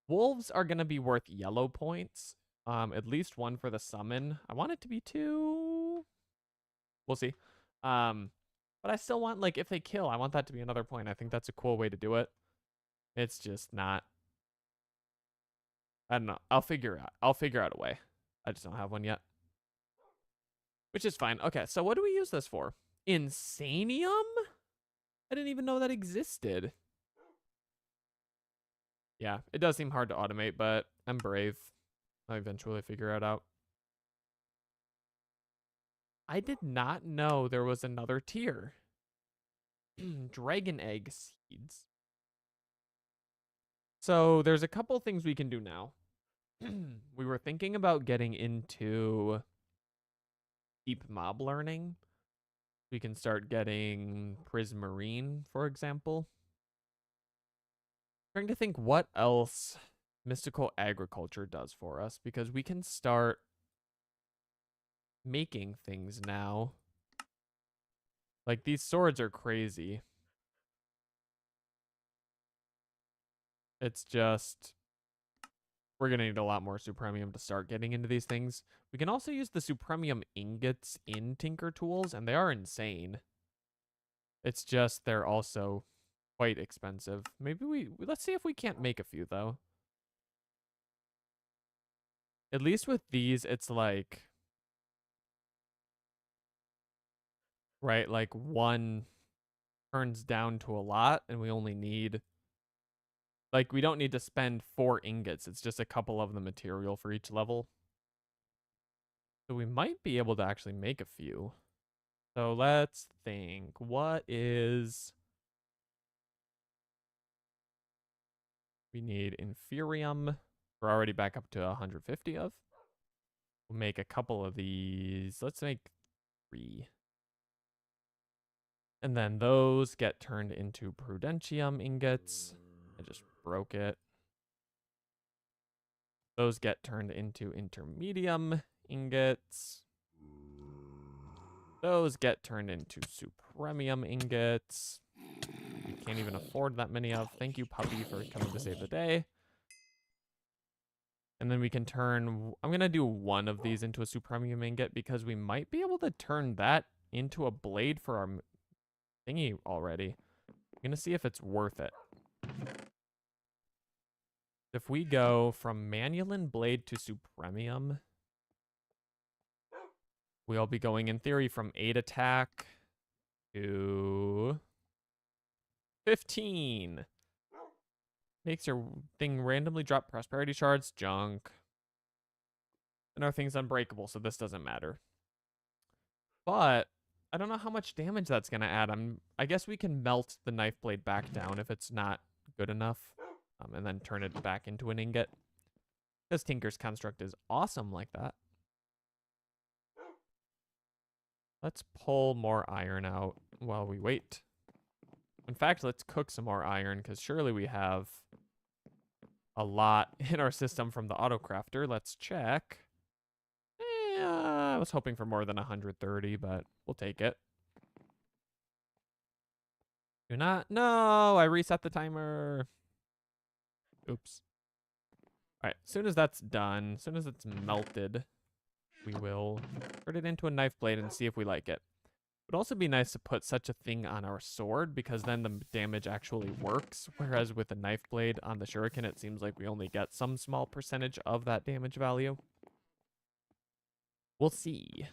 Wolves are going to be worth yellow points. At least 1 for the summon. I want it to be 2. We'll see. But I still want, like, if they kill, I want that to be another point. I think that's a cool way to do it. It's just not. I don't know. I'll figure out a way. I just don't have one yet. Which is fine. Okay, so what do we use this for? Insanium? I didn't even know that existed. Yeah, it does seem hard to automate, but I'm brave. I'll eventually figure it out. I did not know there was another tier. Dragon egg seeds. So there's a couple things we can do now. We were thinking about getting into deep mob learning. We can start getting Prismarine, for example. Trying to think what else mystical agriculture does for us, because we can start making things now. Like, these swords are crazy. It's just, we're going to need a lot more Supremium to start getting into these things. We can also use the Supremium ingots in Tinker Tools, and they are insane. It's just they're also quite expensive. Maybe let's see if we can't make a few, though. At least with these, it's like, right, like one turns down to a lot, and we only need, like, we don't need to spend 4 ingots. It's just a couple of the material for each level. So we might be able to actually make a few. So let's think. What is... We need Inferium. We're already back up to 150 of. We'll make a couple of these. Let's make 3. And then those get turned into Prudentium ingots. I just broke it. Those get turned into Intermedium ingots. Those get turned into Supremium ingots. We can't even afford that many of. Thank you, Puppy, for coming to save the day. And then we can turn... I'm going to do one of these into a Supremium ingot because we might be able to turn that into a blade for our thingy already. I'm going to see if it's worth it. If we go from Manulin Blade to Supremium, we'll be going, in theory, from 8 attack to 15. Makes your thing randomly drop prosperity shards. Junk. And our thing's unbreakable, so this doesn't matter. But I don't know how much damage that's going to add. I guess we can melt the knife blade back down if it's not good enough. And then turn it back into an ingot. Because Tinker's Construct is awesome like that. Let's pull more iron out while we wait. In fact, let's cook some more iron, because surely we have a lot in our system from the autocrafter. Let's check. I was hoping for more than 130, but we'll take it. Do not. No, I reset the timer. Oops. All right, as soon as that's done, as soon as it's melted, we will turn it into a knife blade and see if we like it. It would also be nice to put such a thing on our sword, because then the damage actually works, whereas with a knife blade on the shuriken, it seems like we only get some small percentage of that damage value. We'll see.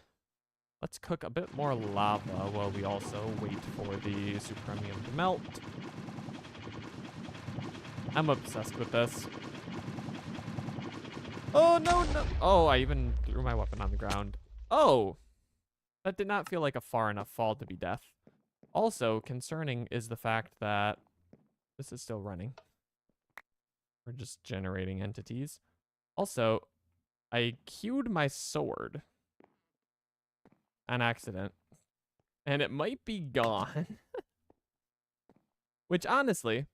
Let's cook a bit more lava while we also wait for the Supremium to melt. I'm obsessed with this. Oh, no, no. Oh, I even threw my weapon on the ground. Oh, that did not feel like a far enough fall to be death. Also, concerning is the fact that this is still running. We're just generating entities. Also, I queued my sword on accident, and it might be gone. Which, honestly...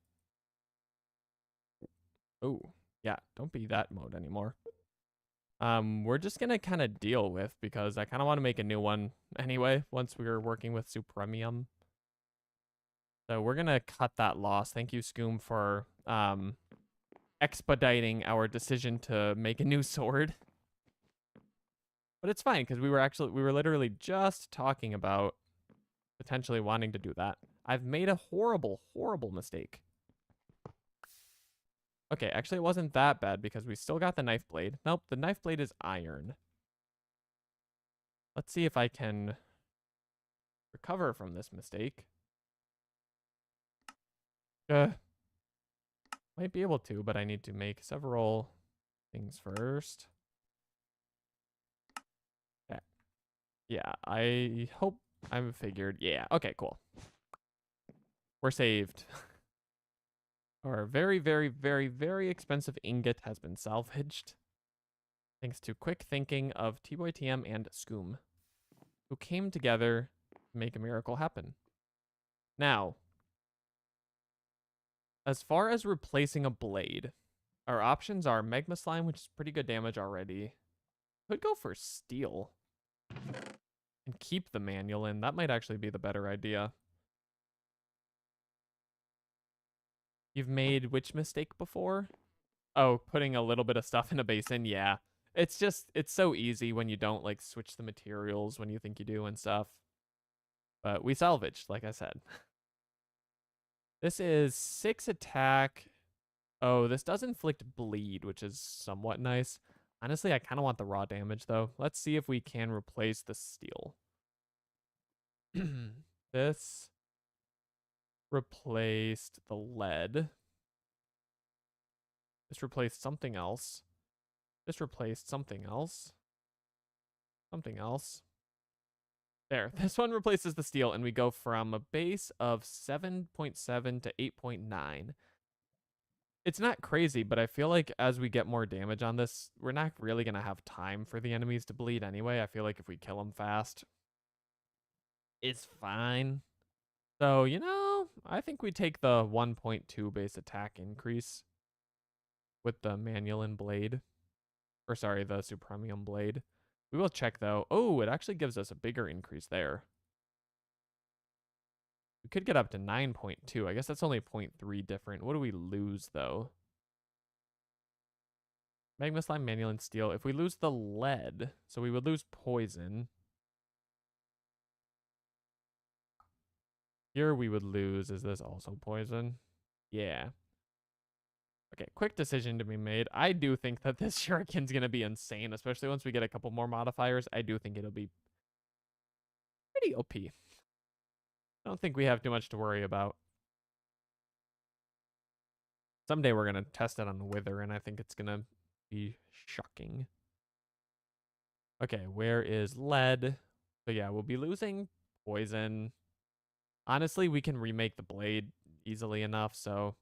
Oh, yeah, don't be that mode anymore. We're just gonna kind of deal with, because I kind of want to make a new one anyway, once we were working with Supremium. So we're gonna cut that loss. Thank you, Scoom, for expediting our decision to make a new sword. But it's fine, because we were literally just talking about potentially wanting to do that. I've made a horrible, horrible mistake. Okay, actually it wasn't that bad, because we still got the knife blade. Nope, the knife blade is iron. Let's see if I can recover from this mistake. Might be able to, but I need to make several things first. Okay. Yeah, I hope I'm figured. Yeah, okay, cool. We're saved. Our very, very, very, very expensive ingot has been salvaged. Thanks to quick thinking of T-Boy TM and Scoom, who came together, make a miracle happen. Now, as far as replacing a blade, our options are Magma Slime, which is pretty good damage already. Could go for Steel and keep the manual in. That might actually be the better idea. You've made which mistake before? Oh, putting a little bit of stuff in a basin. Yeah. It's so easy when you don't like switch the materials when you think you do and stuff. But we salvaged, like I said. This is 6 attack. Oh, this does inflict bleed, which is somewhat nice. Honestly, I kind of want the raw damage, though. Let's see if we can replace the steel. This replaced the lead. This replaced something else. This replaced something else. Something else. There. This one replaces the steel, and we go from a base of 7.7 to 8.9. It's not crazy, but I feel like as we get more damage on this, we're not really going to have time for the enemies to bleed anyway. I feel like if we kill them fast, it's fine. So, you know, I think we take the 1.2 base attack increase with the Manual Blade. Or sorry, the Supremium Blade. We will check though. Oh, it actually gives us a bigger increase there. We could get up to 9.2. I guess that's only 0.3 different. What do we lose though? Magma Slime, Manual, and Steel. If we lose the lead, so we would lose poison. Here we would lose, is this also poison? Yeah. Okay, quick decision to be made. I do think that this Shuriken's going to be insane, especially once we get a couple more modifiers. I do think it'll be pretty OP. I don't think we have too much to worry about. Someday we're going to test it on the Wither, and I think it's going to be shocking. Okay, where is lead? So yeah, we'll be losing poison. Honestly, we can remake the blade easily enough, so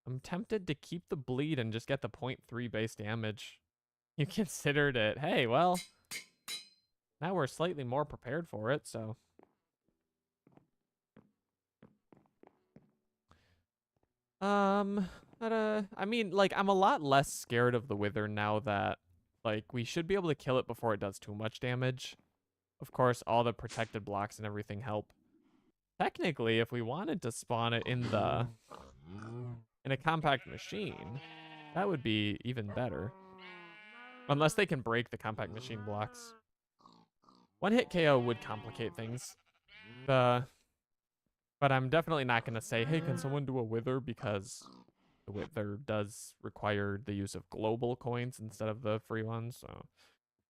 I'm tempted to keep the bleed and just get the 0.3 base damage. You considered it. Hey, well, now we're slightly more prepared for it, so. I mean, like, I'm a lot less scared of the Wither now that, like, we should be able to kill it before it does too much damage. Of course, all the protected blocks and everything help. Technically, if we wanted to spawn it in a compact machine, that would be even better. Unless they can break the compact machine blocks. One hit KO would complicate things. But I'm definitely not going to say, hey, can someone do a Wither? Because the Wither does require the use of global coins instead of the free ones. So,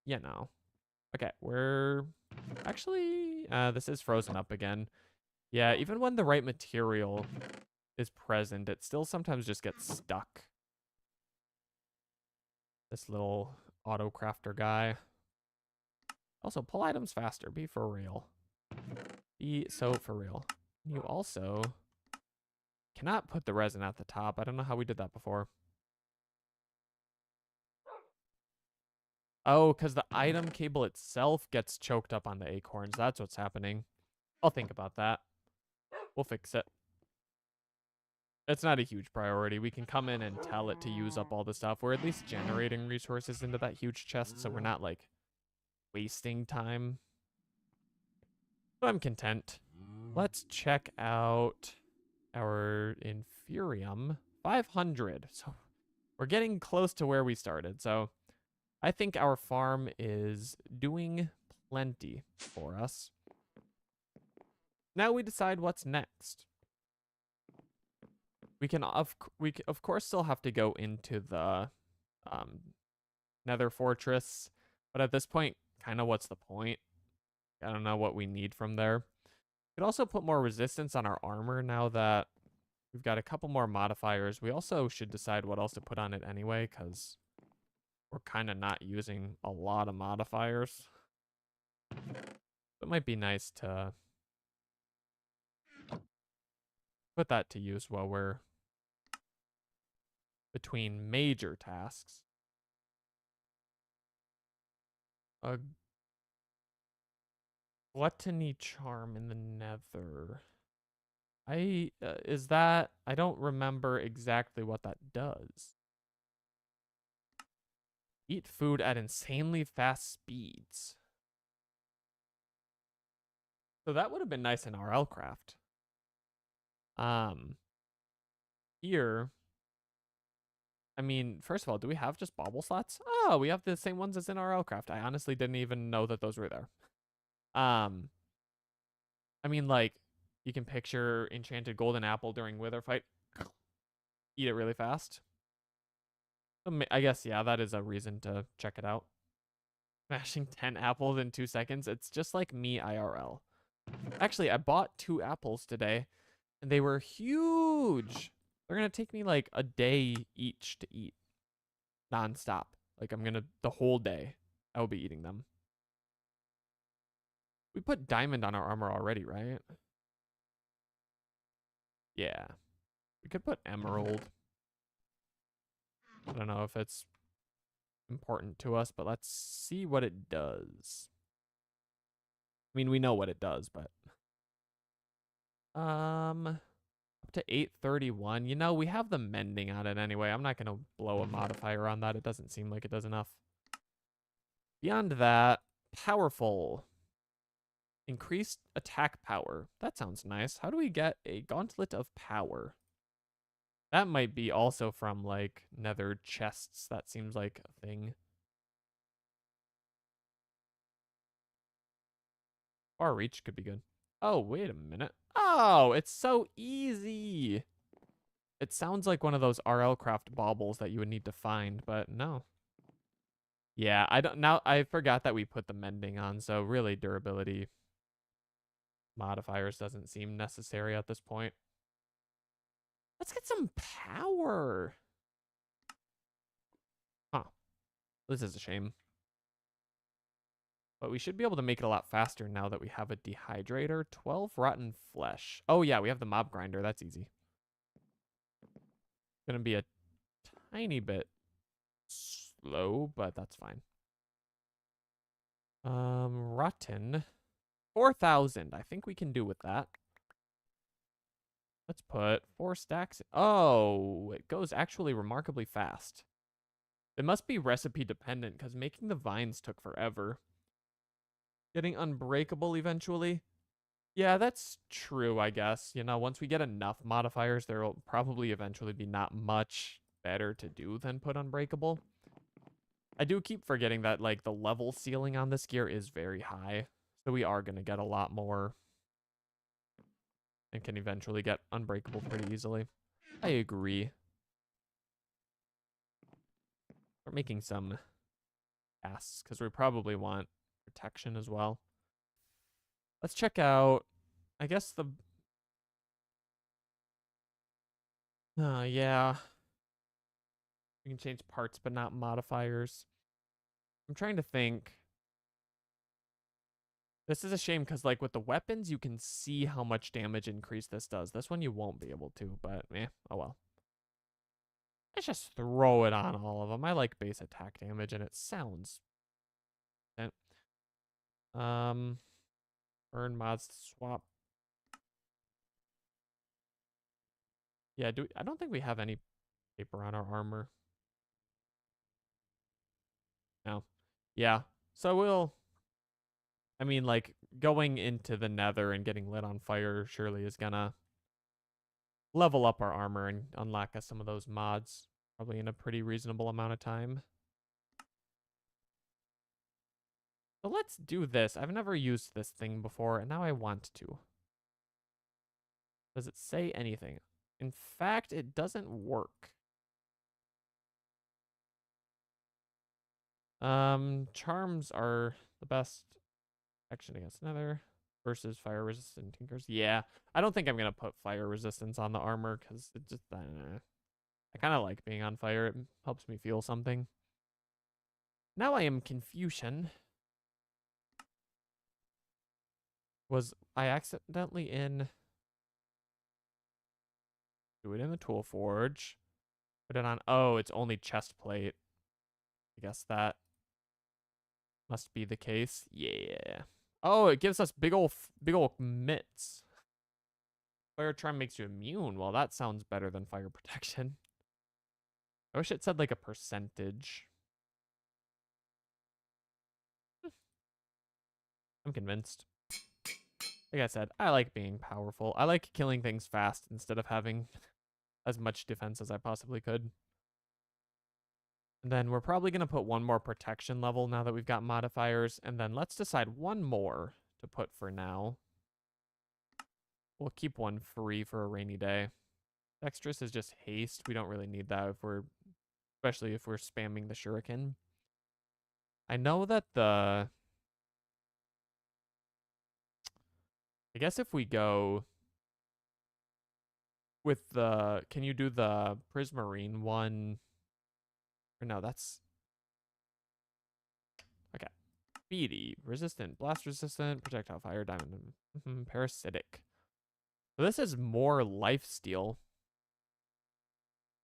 you know. Okay, we're actually, this is frozen up again. Yeah, even when the right material is present, it still sometimes just gets stuck. This little auto crafter guy. Also, pull items faster. Be for real. Be so for real. You also cannot put the resin at the top. I don't know how we did that before. Oh, because the item cable itself gets choked up on the acorns. That's what's happening. I'll think about that. We'll fix it. It's not a huge priority. We can come in and tell it to use up all the stuff. We're at least generating resources into that huge chest, so we're not, like, wasting time. So I'm content. Let's check out our Inferium. 500. So we're getting close to where we started. So I think our farm is doing plenty for us. Now we decide what's next. We can of course still have to go into the Nether Fortress, but at this point, kind of what's the point? I don't know what we need from there. We could also put more resistance on our armor now that we've got a couple more modifiers. We also should decide what else to put on it anyway, because we're kind of not using a lot of modifiers. It might be nice to put that to use while we're between major tasks. Gluttony charm in the nether. Is that, I don't remember exactly what that does. Eat food at insanely fast speeds. So that would have been nice in RL craft. Here, I mean, first of all, do we have just bauble slots? Oh, we have the same ones as in RL craft. I honestly didn't even know that those were there. I mean, like, you can picture enchanted golden apple during wither fight. Eat it really fast. I guess, yeah, that is a reason to check it out. Smashing 10 apples in 2 seconds. It's just like me IRL. Actually, I bought 2 apples today, and they were huge. They're going to take me like a day each to eat. Nonstop. Like, the whole day, I will be eating them. We put diamond on our armor already, right? Yeah. We could put emerald. I don't know if it's important to us, but let's see what it does. I mean, we know what it does, but up to 831. You know, we have the mending on it anyway. I'm not going to blow a modifier on that. It doesn't seem like it does enough. Beyond that, powerful. Increased attack power. That sounds nice. How do we get a gauntlet of power? That might be also from, like, nether chests. That seems like a thing. Far reach could be good. Oh, wait a minute. Oh, it's so easy. It sounds like one of those RL craft baubles that you would need to find, but no. Yeah, I forgot that we put the mending on, so really durability modifiers doesn't seem necessary at this point. Let's get some power. Huh. This is a shame. But we should be able to make it a lot faster now that we have a dehydrator. 12 rotten flesh. Oh yeah, we have the mob grinder. That's easy. Gonna be a tiny bit slow, but that's fine. Rotten. 4,000. I think we can do with that. Let's put 4 stacks. Oh, it goes actually remarkably fast. It must be recipe dependent because making the vines took forever. Getting unbreakable eventually. Yeah, that's true, I guess. You know, once we get enough modifiers, there will probably eventually be not much better to do than put unbreakable. I do keep forgetting that, like, the level ceiling on this gear is very high. So we are going to get a lot more and can eventually get unbreakable pretty easily. I agree. We're making some casts because we probably want protection as well. Let's check out, I guess yeah. We can change parts, but not modifiers. I'm trying to think. This is a shame because, like, with the weapons, you can see how much damage increase this does. This one you won't be able to, but oh well. Let's just throw it on all of them. I like base attack damage, and it sounds. Burn mods to swap. Yeah, I don't think we have any paper on our armor. No. Yeah. So I mean, like, going into the nether and getting lit on fire surely is gonna level up our armor and unlock us some of those mods, probably in a pretty reasonable amount of time. So let's do this. I've never used this thing before, and now I want to. Does it say anything? In fact, it doesn't work. Charms are the best action against nether versus fire resistant tinkers. Yeah, I don't think I'm gonna put fire resistance on the armor because it just I kind of like being on fire. It helps me feel something. Now I am confusion. Was I accidentally in? Do it in the tool forge. Put it on. Oh, it's only chest plate. I guess that must be the case. Yeah. Oh, it gives us big ol' mitts. Fire charm makes you immune. Well, that sounds better than fire protection. I wish it said like a percentage. I'm convinced. Like I said, I like being powerful. I like killing things fast instead of having as much defense as I possibly could. And then we're probably going to put one more protection level now that we've got modifiers. And then let's decide one more to put for now. We'll keep one free for a rainy day. Dexterous is just haste. We don't really need that especially if we're spamming the shuriken. I know that I guess if we go with can you do the Prismarine one? Or no, that's, okay. Speedy, resistant, blast resistant, projectile fire, diamond, parasitic. So this is more lifesteal,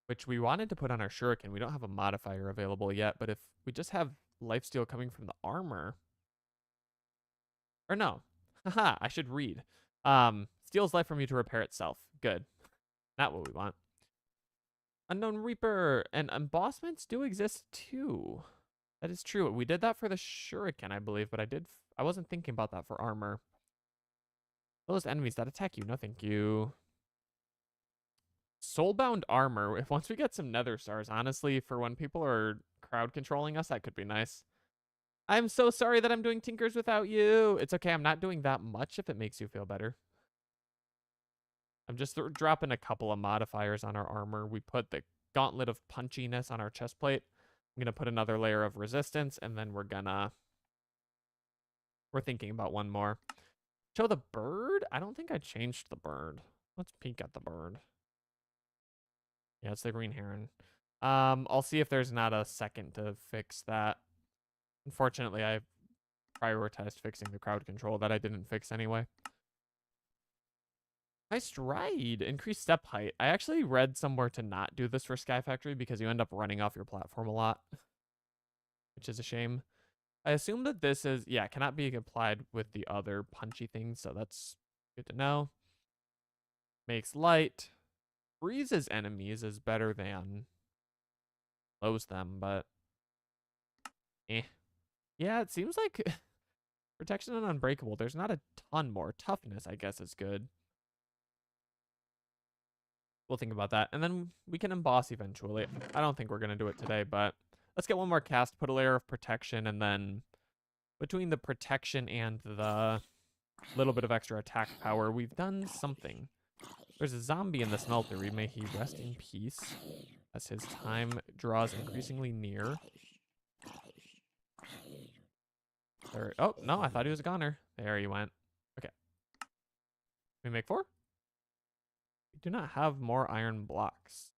which we wanted to put on our shuriken. We don't have a modifier available yet, but if we just have lifesteal coming from the armor, or no, haha, I should read. Steals life from you to repair itself. Good. Not what we want. Unknown Reaper and embossments do exist too. That is true. We did that for the shuriken, I believe, but I wasn't thinking about that for armor. Those enemies that attack you, no thank you. Soulbound armor. If once we get some nether stars, honestly, for when people are crowd controlling us, that could be nice. I'm so sorry that I'm doing Tinkers without you. It's okay. I'm not doing that much if it makes you feel better. I'm just dropping a couple of modifiers on our armor. We put the Gauntlet of Punchiness on our chest plate. I'm going to put another layer of resistance, and then we're thinking about one more. Show the bird? I don't think I changed the bird. Let's peek at the bird. Yeah, it's the green heron. I'll see if there's not a second to fix that. Unfortunately, I prioritized fixing the crowd control that I didn't fix anyway. Nice stride. Increased step height. I actually read somewhere to not do this for Sky Factory because you end up running off your platform a lot, which is a shame. I assume that this is, yeah, cannot be applied with the other punchy things, so that's good to know. Makes light. Freezes enemies is better than slows them, but eh. Yeah, it seems like protection and unbreakable. There's not a ton more. Toughness, I guess, is good. We'll think about that. And then we can emboss eventually. I don't think we're going to do it today, but let's get one more cast, put a layer of protection, and then between the protection and the little bit of extra attack power, we've done something. There's a zombie in the smeltery. May he rest in peace as his time draws increasingly near. There, oh, no, I thought he was a goner. There he went. Okay. We make 4? We do not have more iron blocks.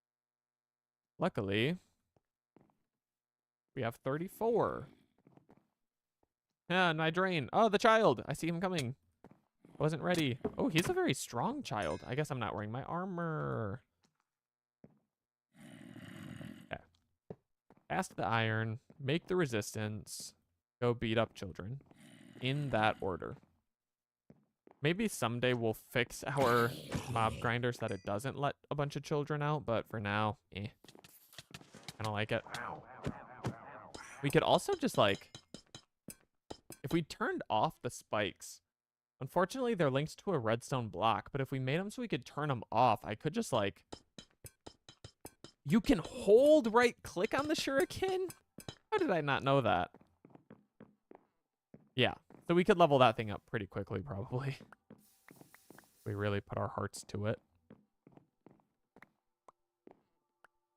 Luckily, we have 34. Yeah, Nidrain. Oh, the child. I see him coming. I wasn't ready. Oh, he's a very strong child. I guess I'm not wearing my armor. Okay. Cast the iron. Make the resistance. Go beat up children. In that order. Maybe someday we'll fix our mob grinders that it doesn't let a bunch of children out, but for now, eh. I don't like it. We could also just like, if we turned off the spikes, unfortunately they're linked to a redstone block, but if we made them so we could turn them off, I could just like, you can hold right click on the shuriken? How did I not know that? Yeah, so we could level that thing up pretty quickly probably. We really put our hearts to it.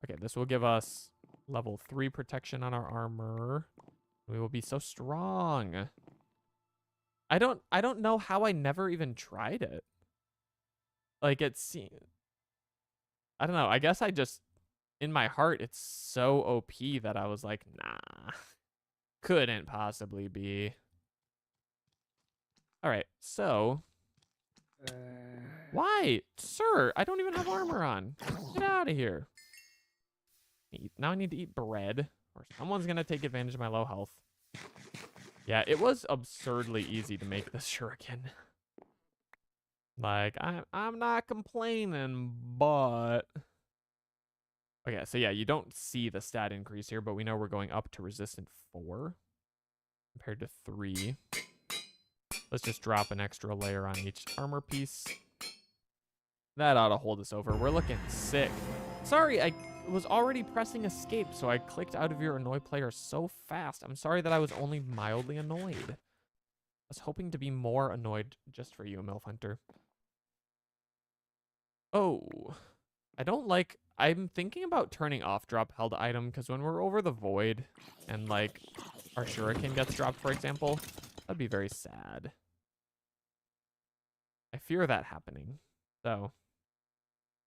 Okay, this will give us level 3 protection on our armor. We will be so strong. I don't know how I never even tried it. Like I don't know. I guess I just, in my heart, it's so OP that I was like, nah, couldn't possibly be. All right, so why, sir? I don't even have armor on. Get out of here. Now I need to eat bread, or someone's gonna take advantage of my low health. Yeah, it was absurdly easy to make this shuriken. Like, I'm not complaining, but... Okay, so yeah, you don't see the stat increase here, but we know we're going up to resistant 4 compared to 3. Let's just drop an extra layer on each armor piece. That ought to hold us over. We're looking sick. Sorry, I was already pressing escape, so I clicked out of your annoy player so fast. I'm sorry that I was only mildly annoyed. I was hoping to be more annoyed just for you, MILF Hunter. Oh, I don't like... I'm thinking about turning off drop held item, because when we're over the void and, like, our shuriken gets dropped, for example, that'd be very sad. I fear that happening. So...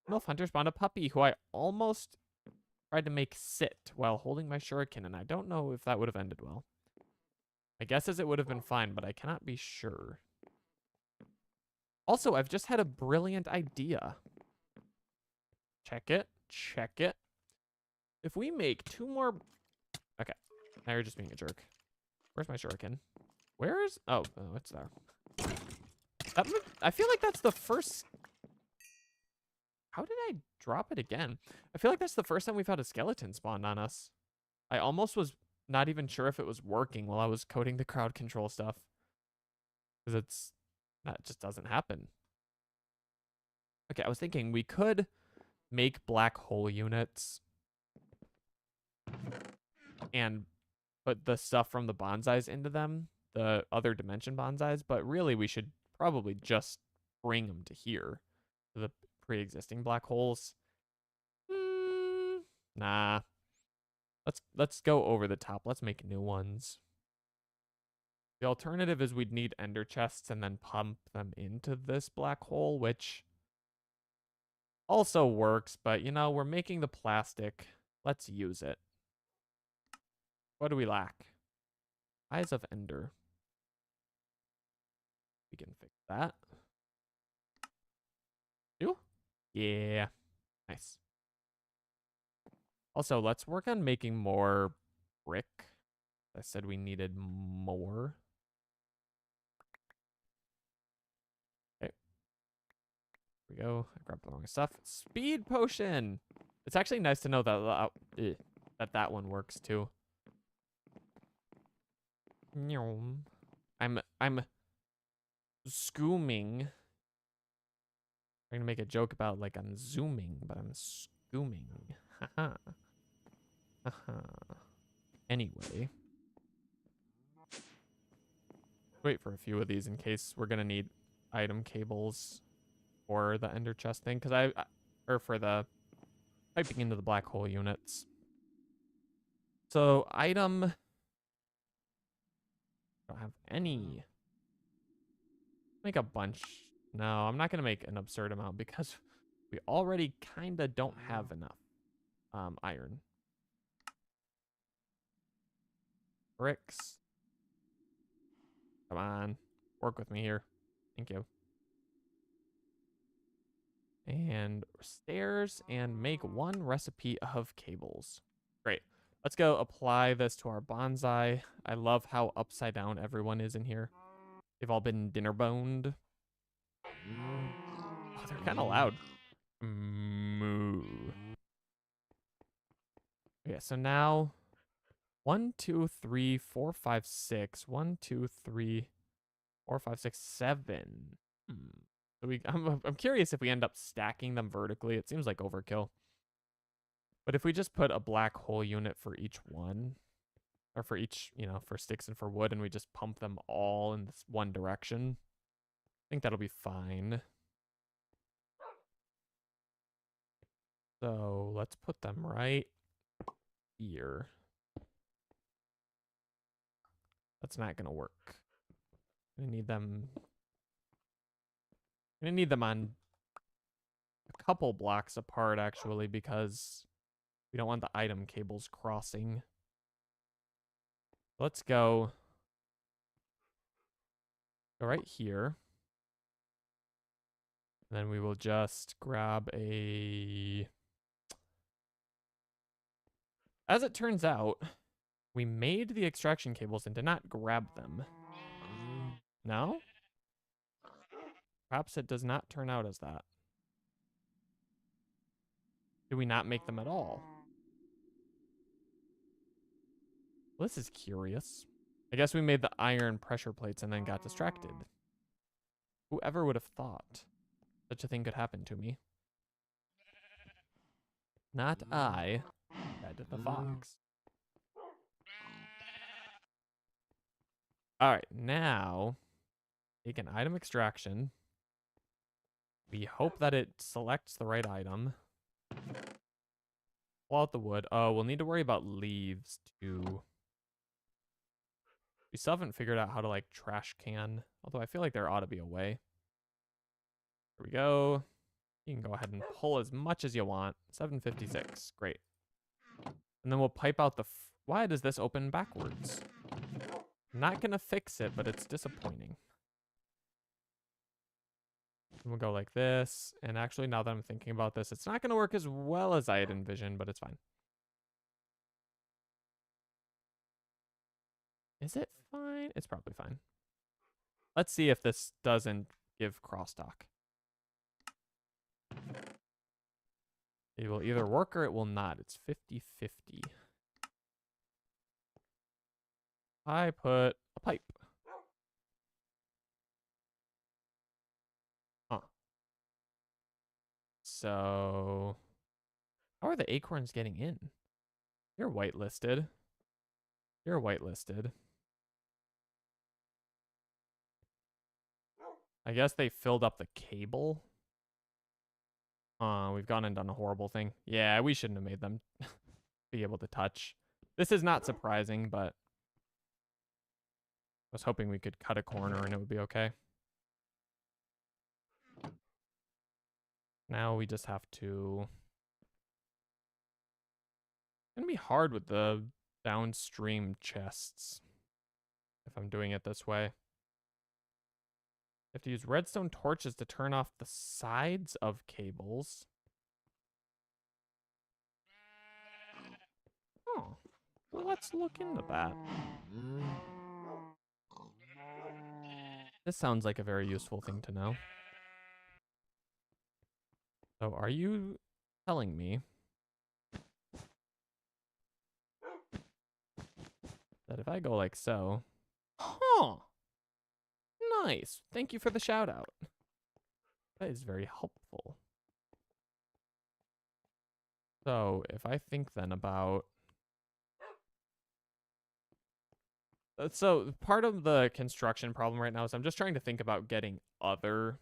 MILF Hunter spawned a puppy who I almost tried to make sit while holding my shuriken, and I don't know if that would have ended well. My guess is it would have been fine, but I cannot be sure. Also, I've just had a brilliant idea. Check it. Check it. If we make 2 more... Okay. Now you're just being a jerk. Where's my shuriken? Where is... Oh, it's there. I feel like that's the first... How did I drop it again? I feel like that's the first time we've had a skeleton spawned on us. I almost was not even sure if it was working while I was coding the crowd control stuff. Because that just doesn't happen. Okay, I was thinking we could make black hole units and put the stuff from the bonsais into them, the other dimension bonsais, but really we should probably just bring them to here, to the pre-existing black holes. Nah. Let's go over the top. Let's make new ones. The alternative is we'd need ender chests and then pump them into this black hole, which also works, but you know, we're making the plastic. Let's use it. What do we lack? Eyes of Ender. We can fix that. You? Yeah. Nice. Also, let's work on making more brick. I said we needed more. Okay. Here we go. I grabbed the wrong stuff. Speed potion! It's actually nice to know that that one works too. I'm scooming. I'm gonna make a joke about like I'm zooming, but I'm scooming. Haha. Haha. Anyway. Wait for a few of these in case we're gonna need item cables for the ender chest thing, because or for the piping into the black hole units. So item, don't have any. Make a bunch. No, I'm not gonna make an absurd amount because we already kinda don't have enough iron. Bricks. Come on, work with me here. Thank you. And stairs, and make 1 recipe of cables. Great. Let's go apply this to our bonsai. I love how upside down everyone is in here. They've all been dinner boned. Oh, they're kind of loud. Moo. Okay, so now 1, 2, 3, 4, 5, 6. 1, 2, 3, 4, 5, 6, 7. So I'm curious if we end up stacking them vertically. It seems like overkill. But if we just put a black hole unit for each one, or for each, you know, for sticks and for wood, and we just pump them all in this one direction, I think that'll be fine. So let's put them right here. That's not gonna work. I need them. I'm gonna need them on a couple blocks apart, actually, because we don't want the item cables crossing. Let's go right here. And then we will just grab a... As it turns out, We made the extraction cables and did not grab them. No? Perhaps it does not turn out as that. Do we not make them at all? Well, this is curious. I guess we made the iron pressure plates and then got distracted. Whoever would have thought such a thing could happen to me? Not I, Red the Fox. All right, now take an item extraction. We hope that it selects the right item. Pull out the wood. Oh, we'll need to worry about leaves too. We still haven't figured out how to like trash can, although I feel like there ought to be a way. Here we go. You can go ahead and pull as much as you want. 756, great. And then we'll pipe out the, why does this open backwards? I'm not gonna fix it, but it's disappointing. And we'll go like this. And actually, now that I'm thinking about this, it's not gonna work as well as I had envisioned, but it's fine. Is it fine? It's probably fine. Let's see if this doesn't give crosstalk. It will either work or it will not. It's 50-50. I put a pipe. Huh. So, how are the acorns getting in? You're whitelisted. You're whitelisted. I guess they filled up the cable. We've gone and done a horrible thing. Yeah, we shouldn't have made them be able to touch. This is not surprising, but I was hoping we could cut a corner and it would be okay. Now we just have to... It's gonna be hard with the downstream chests if I'm doing it this way. I have to use redstone torches to turn off the sides of cables. Oh, well, let's look into that. This sounds like a very useful thing to know. So are you telling me that if I go like so... Huh! Nice. Thank you for the shout out. That is very helpful. So if I think then about... So part of the construction problem right now is I'm just trying to think about getting other...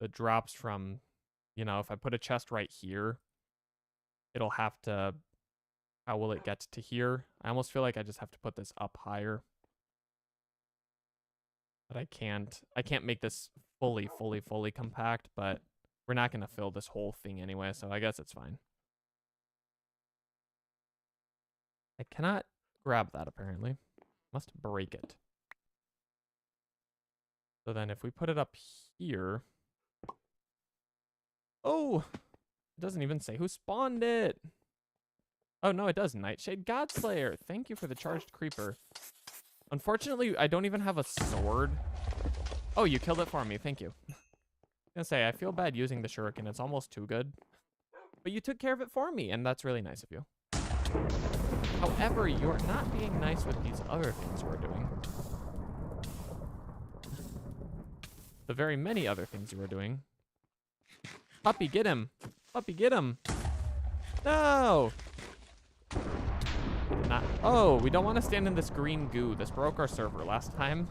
the drops from, you know, if I put a chest right here, it'll have to... How will it get to here? I almost feel like I just have to put this up higher. But I can't make this fully compact, but we're not going to fill this whole thing anyway, so I guess it's fine. I cannot grab that, apparently. Must break it. So then if we put it up here... Oh! It doesn't even say who spawned it! Oh, no, it does. Nightshade Godslayer. Thank you for the charged creeper. Unfortunately, I don't even have a sword. Oh, you killed it for me. Thank you. I was gonna say, I feel bad using the shuriken. It's almost too good. But you took care of it for me, and that's really nice of you. However, you're not being nice with these other things you are doing. The very many other things you are doing. Puppy, get him. Puppy, get him. No! Not, oh, we don't want to stand in this green goo. This broke our server last time.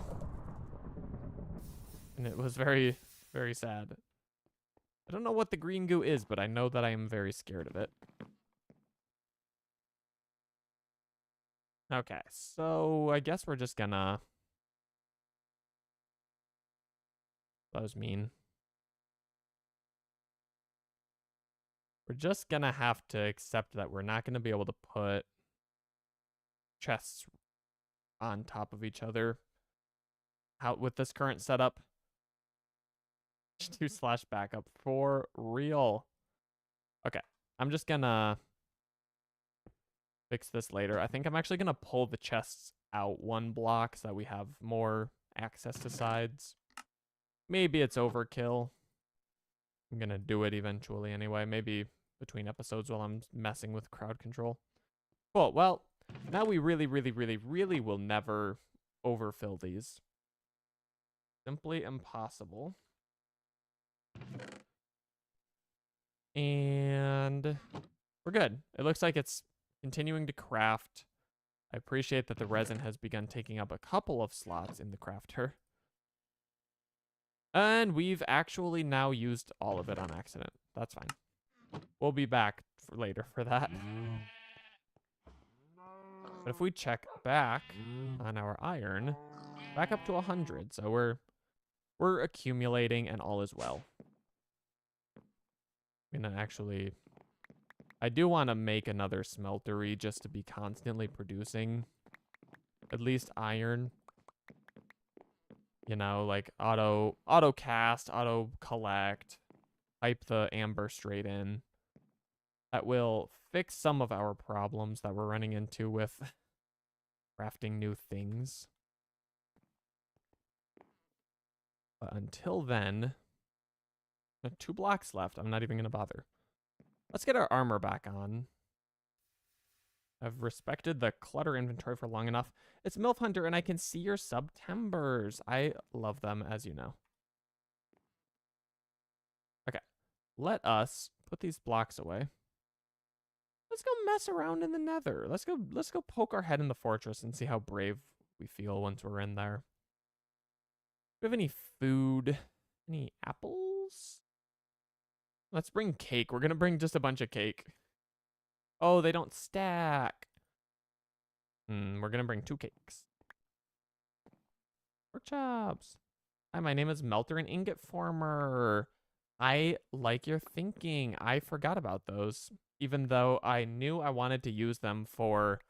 And it was very, very sad. I don't know what the green goo is, but I know that I am very scared of it. Okay, so I guess we're just gonna... That was mean. We're just gonna have to accept that we're not gonna be able to put chests on top of each other out with this current setup. 2/backup for real. Okay, I'm just gonna fix this later. I think I'm actually going to pull the chests out one block so that we have more access to sides. Maybe it's overkill. I'm going to do it eventually anyway. Maybe between episodes while I'm messing with crowd control. Cool. Well, now we really will never overfill these. Simply impossible. And we're good. It looks like it's continuing to craft. I appreciate that the resin has begun taking up a couple of slots in the crafter. And we've actually now used all of it on accident. That's fine. We'll be back later for that. But if we check back on our iron, back up to 100. So we're accumulating and all is well. I'm gonna actually, I do want to make another smeltery just to be constantly producing at least iron. You know, like auto cast, auto collect, pipe the amber straight in. That will fix some of our problems that we're running into with crafting new things. But until then, 2 blocks left. I'm not even going to bother. Let's get our armor back on. I've respected the clutter inventory for long enough. It's MILF Hunter, and I can see your Septembers. I love them, as you know. Okay. Let us put these blocks away. Let's go mess around in the nether. Let's go poke our head in the fortress and see how brave we feel once we're in there. Do we have any food? Any apples? Let's bring cake. We're going to bring just a bunch of cake. Oh, they don't stack. We're going to bring 2 cakes. Pork chops. Hi, my name is Melter and Ingot Former. I like your thinking. I forgot about those, even though I knew I wanted to use them for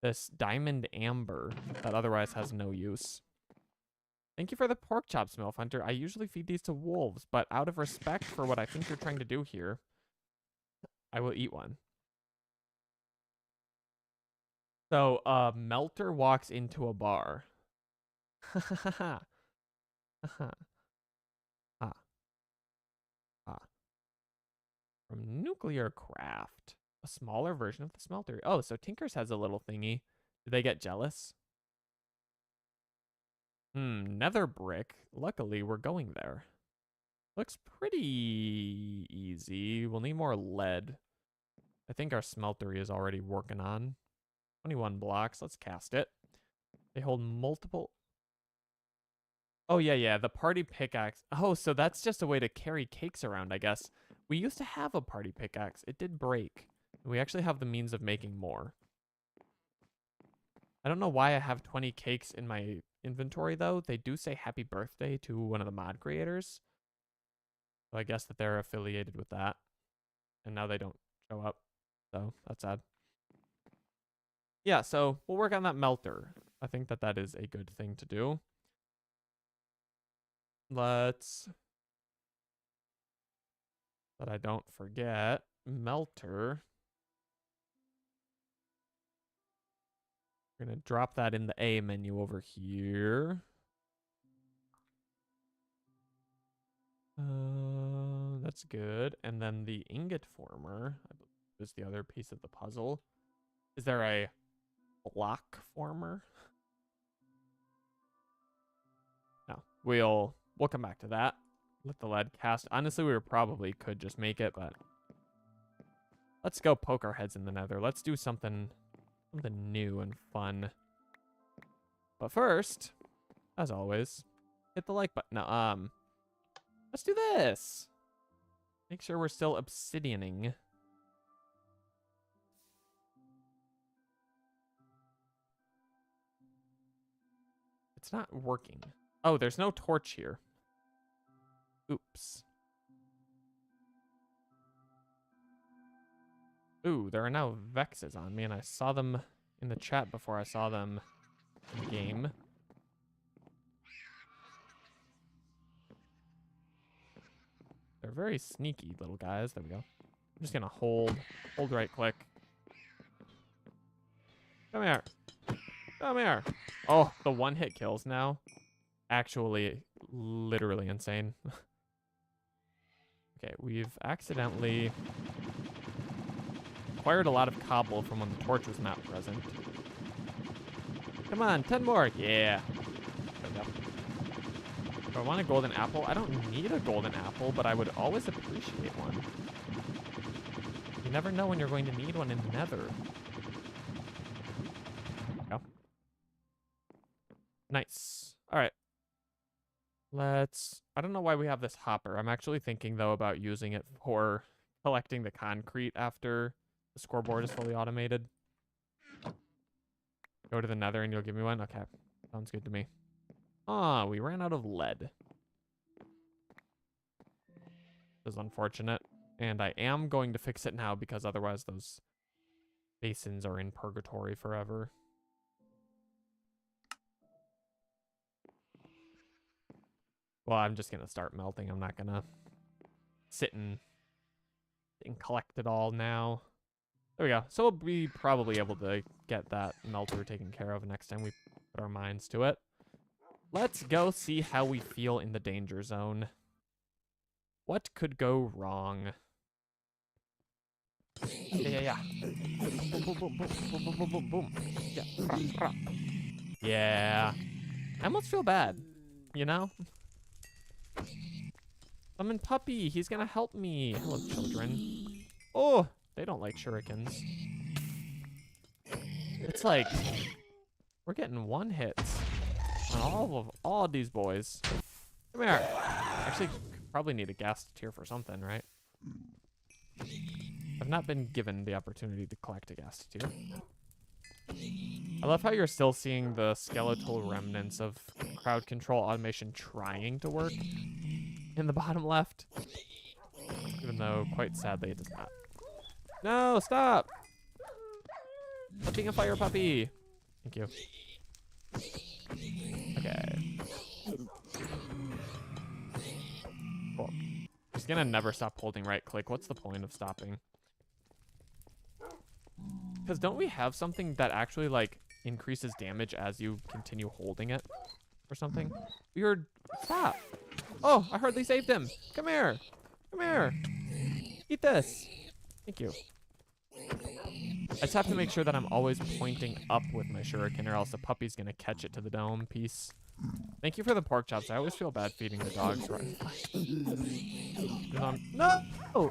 this diamond amber that otherwise has no use. Thank you for the pork chops, MILF Hunter. I usually feed these to wolves, but out of respect for what I think you're trying to do here, I will eat one. So, Melter walks into a bar. From Nuclear Craft. A smaller version of the smelter. Oh, so Tinkers has a little thingy. Did they get jealous? Nether brick. Luckily, we're going there. Looks pretty easy. We'll need more lead. I think our smeltery is already working on. 21 blocks. Let's cast it. They hold multiple... Oh, yeah. The party pickaxe. Oh, so that's just a way to carry cakes around, I guess. We used to have a party pickaxe. It did break. We actually have the means of making more. I don't know why I have 20 cakes in my inventory, though. They do say happy birthday to one of the mod creators. So I guess that they're affiliated with that. And now they don't show up. So that's sad. Yeah, so we'll work on that melter. I think that that is a good thing to do. Let's... But I don't forget, melter. We're going to drop that in the A menu over here. That's good. And then the ingot former, I believe, is the other piece of the puzzle. Is there a block former? No, we'll come back to that. Let the lead cast. Honestly, we probably could just make it, but let's go poke our heads in the nether. Let's do something new and fun. But first, as always, hit the like button. Now, let's do this. Make sure we're still obsidianing. It's not working. Oh, there's no torch here. Oops. Ooh, there are now Vexes on me, and I saw them in the chat before I saw them in game. They're very sneaky little guys. There we go. I'm just gonna hold right click. Come here. Come here. Oh, the one-hit kills now. Actually, literally insane. Okay, we've accidentally acquired a lot of cobble from when the torch was not present. Come on, 10 more. Yeah. There we go. Do I want a golden apple? I don't need a golden apple, but I would always appreciate one. You never know when you're going to need one in the nether. Go. Nice. All right. I don't know why we have this hopper. I'm actually thinking, though, about using it for collecting the concrete after the scoreboard is fully automated. Go to the nether and you'll give me one? Okay. Sounds good to me. Ah, we ran out of lead. This is unfortunate. And I am going to fix it now because otherwise those basins are in purgatory forever. Well, I'm just going to start melting. I'm not going to sit and collect it all now. There we go. So we'll be probably able to get that melter taken care of next time we put our minds to it. Let's go see how we feel in the danger zone. What could go wrong? Yeah. Boom, boom, boom, boom, boom, boom, boom, boom, boom. Yeah. Yeah. I almost feel bad, you know? Summon Puppy. He's gonna help me. Hello, children. Oh, they don't like shurikens. It's like we're getting one hits on all of these boys. Come here. Actually, probably need a ghast tear for something, right? I've not been given the opportunity to collect a ghast tear. I love how you're still seeing the skeletal remnants of crowd control automation trying to work in the bottom left. Even though, quite sadly, it does not. No, stop! Stop being a fire puppy! Thank you. Okay. Cool. He's gonna never stop holding right click. What's the point of stopping? Because don't we have something that actually, like, increases damage as you continue holding it? Or something? Weird. Stop! Oh, I hardly saved him! Come here! Come here! Eat this! Thank you. I just have to make sure that I'm always pointing up with my shuriken, or else the puppy's gonna catch it to the dome piece. Thank you for the pork chops. I always feel bad feeding the dogs. Right? No!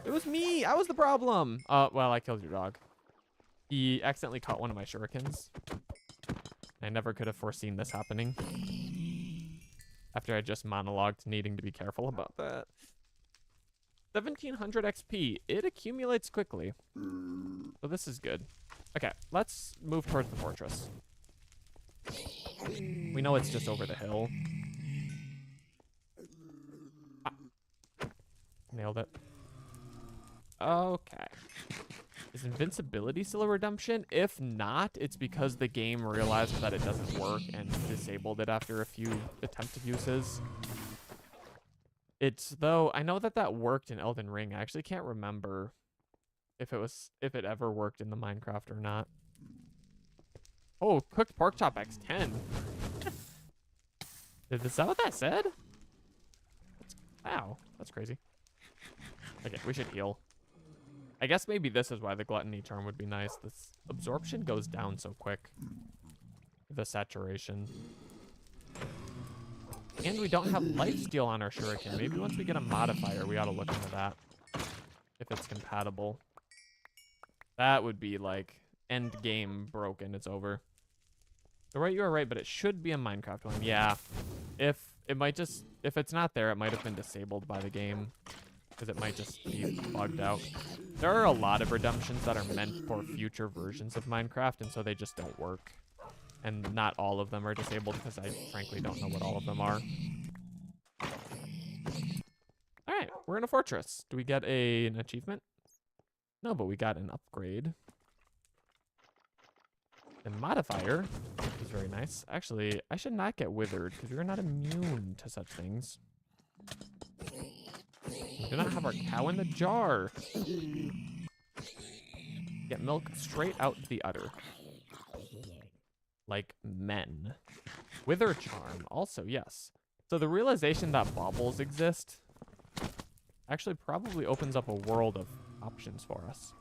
It was me! I was the problem! Well, I killed your dog. He accidentally caught one of my shurikens. I never could have foreseen this happening. After I just monologued needing to be careful about that. 1700 XP. It accumulates quickly. So this is good. Okay, let's move towards the fortress. We know it's just over the hill. Ah. Nailed it. Okay. Is invincibility still a redemption? If not, it's because the game realized that it doesn't work and disabled it after a few attempted uses. It's, though, I know that worked in Elden Ring. I actually can't remember if it ever worked in the Minecraft or not. Oh, cooked pork chop X10. Is that what that said? Wow, that's crazy. Okay, we should heal. I guess maybe this is why the gluttony charm would be nice. This absorption goes down so quick. The saturation. And we don't have lifesteal on our shuriken. Maybe once we get a modifier, we ought to look into that. If it's compatible. That would be like end game broken. It's over. So right, you are right, but it should be a Minecraft one. Yeah. If it's not there, it might have been disabled by the game. Because it might just be bugged out. There are a lot of redemptions that are meant for future versions of Minecraft, and so they just don't work. And not all of them are disabled, because I frankly don't know what all of them are. Alright, we're in a fortress. Do we get an achievement? No, but we got an upgrade. The modifier is very nice. Actually, I should not get withered, because we're not immune to such things. We do not have our cow in the jar. Get milk straight out the udder. like men. Wither Charm, also, yes. So the realization that baubles exist actually probably opens up a world of options for us.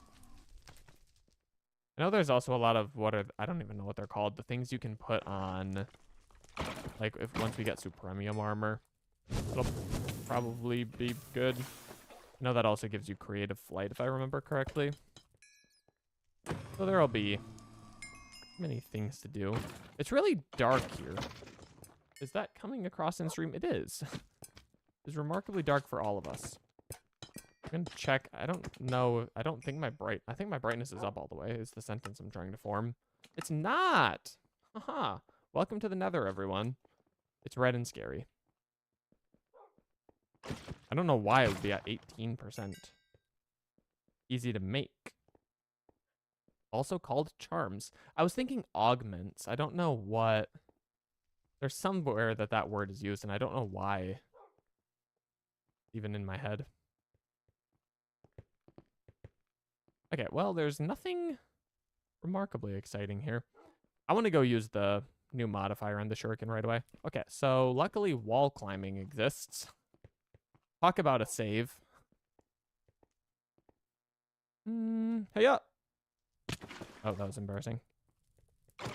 I know there's also a lot of I don't even know what they're called. The things you can put on, like once we get Supremium armor, it'll probably be good. I know that also gives you creative flight if I remember correctly. So there'll be many things to do. It's really dark here. Is that coming across in stream? It is. It's remarkably dark for all of us. I'm gonna check. I don't know. I think my brightness is up all the way, is the sentence I'm trying to form. It's not. Haha. Welcome to the Nether, everyone. It's red and scary. I don't know why it would be at 18%. Easy to make. Also called charms. I was thinking augments. I don't know what. There's somewhere that word is used, and I don't know why. Even in my head. Okay, well, there's nothing remarkably exciting here. I want to go use the new modifier on the shuriken right away. Okay, so luckily wall climbing exists. Talk about a save. Hey up. Oh, that was embarrassing. I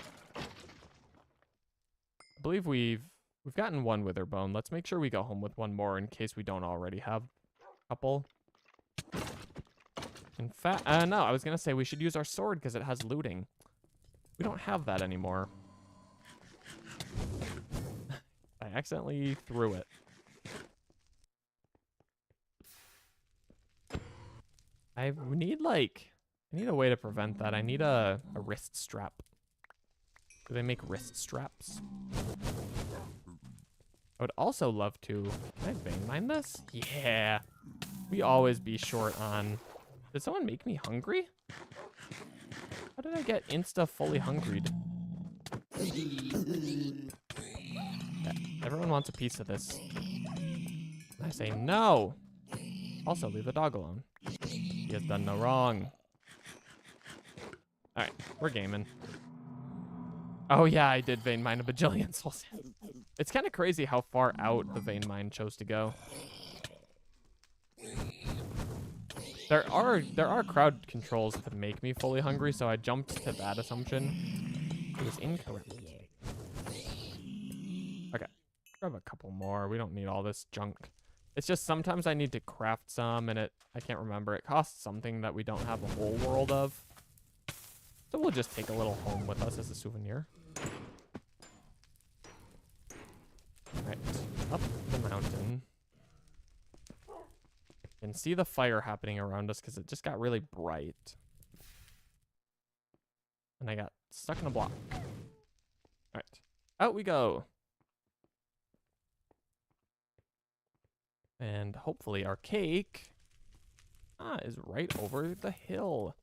believe we've gotten one wither bone. Let's make sure we go home with one more in case we don't already have a couple. In fact, no, I was going to say we should use our sword because it has looting. We don't have that anymore. I accidentally threw it. I need a way to prevent that. I need a wrist strap. Do they make wrist straps? I would also love to. Can I vein mine this? Yeah. We always be short on. Did someone make me hungry? How did I get insta fully hungried? Okay. Everyone wants a piece of this. I say no. Also, leave the dog alone. He has done no wrong. All right, we're gaming. Oh yeah, I did vein mine a bajillion souls. It's kind of crazy how far out the vein mine chose to go. There are crowd controls to make me fully hungry, so I jumped to that assumption. It was incorrect. Okay, grab a couple more. We don't need all this junk. It's just sometimes I need to craft some, and I can't remember. It costs something that we don't have a whole world of. So we'll just take a little home with us as a souvenir. Alright, up the mountain. You can see the fire happening around us because it just got really bright. And I got stuck in a block. Alright, out we go. And hopefully our cake is right over the hill.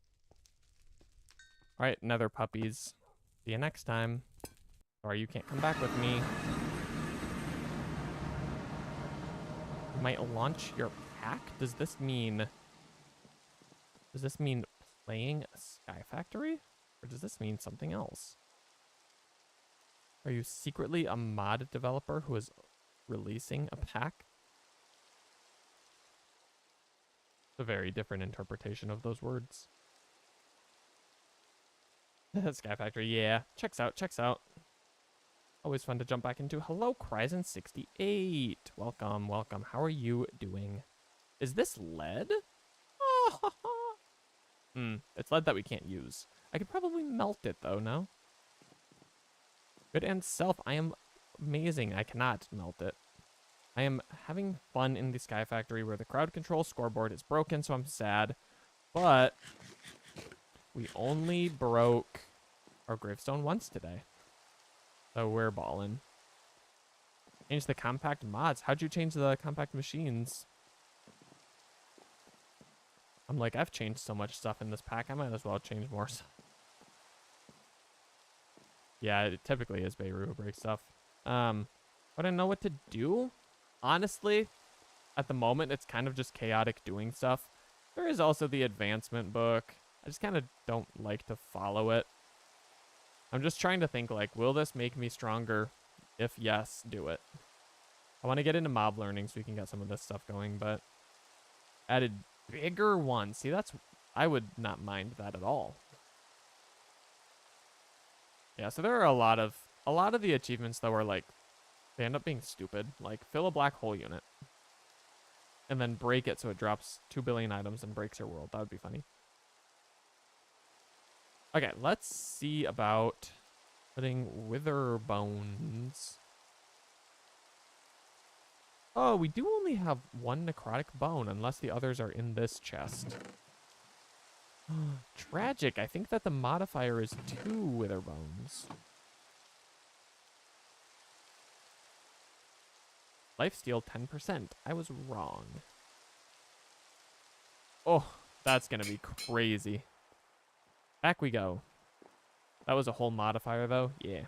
All right, Nether puppies. See you next time. Sorry, you can't come back with me. You might launch your pack? Does this mean playing a Sky Factory? Or does this mean something else? Are you secretly a mod developer who is releasing a pack? It's a very different interpretation of those words. Sky Factory, yeah. Checks out. Always fun to jump back into. Hello, Kryzen68. Welcome. How are you doing? Is this lead? It's lead that we can't use. I could probably melt it, though, no? Good and self. I am amazing. I cannot melt it. I am having fun in the Sky Factory where the crowd control scoreboard is broken, so I'm sad. But we only broke our gravestone once today. So we're balling. Change the compact mods. How'd you change the compact machines? I'm like, I've changed so much stuff in this pack. I might as well change more stuff. Yeah, it typically is Beirut who breaks stuff. But I know what to do. Honestly, at the moment, it's kind of just chaotic doing stuff. There is also the advancement book. I just kind of don't like to follow it. I'm just trying to think, like, will this make me stronger? If yes, do it. I want to get into mob learning so we can get some of this stuff going, but added bigger ones. See, I would not mind that at all. Yeah, so there are a lot of the achievements though are like, they end up being stupid. Like, fill a black hole unit. And then break it so it drops 2 billion items and breaks your world. That would be funny. Okay, let's see about putting wither bones. Oh, we do only have one necrotic bone, unless the others are in this chest. Tragic. I think that the modifier is 2 wither bones. Lifesteal 10%. I was wrong. Oh, that's gonna be crazy. Back we go. That was a whole modifier though. Yeah.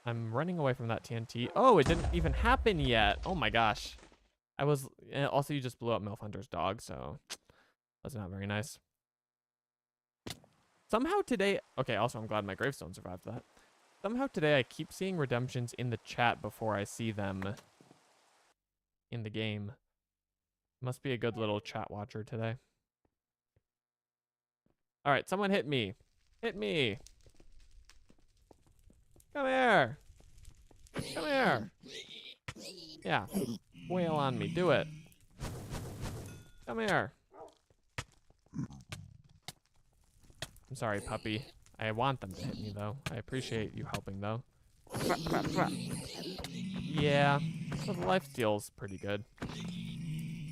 I'm running away from that TNT. Oh, it didn't even happen yet. Oh my gosh. Also, you just blew up Milf Hunter's dog, so that's not very nice. Somehow today, okay, also I'm glad my gravestone survived that. Somehow today I keep seeing redemptions in the chat before I see them in the game. Must be a good little chat watcher today. All right, someone hit me. Hit me. Come here. Come here. Yeah, wail on me. Do it. Come here. I'm sorry, puppy. I want them to hit me, though. I appreciate you helping, though. Yeah, so the lifesteal's pretty good.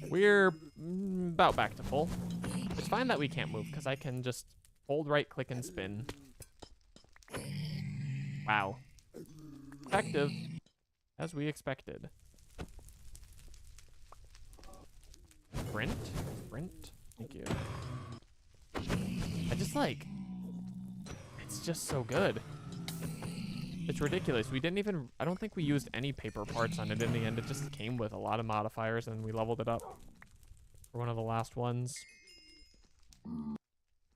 We're about back to full. It's fine that we can't move, because I can just hold right click and spin. Wow. Effective, as we expected. Sprint? Sprint? Thank you. I just like... It's just so good. It's ridiculous. We didn't even... I don't think we used any paper parts on it in the end. It just came with a lot of modifiers, and we leveled it up for one of the last ones.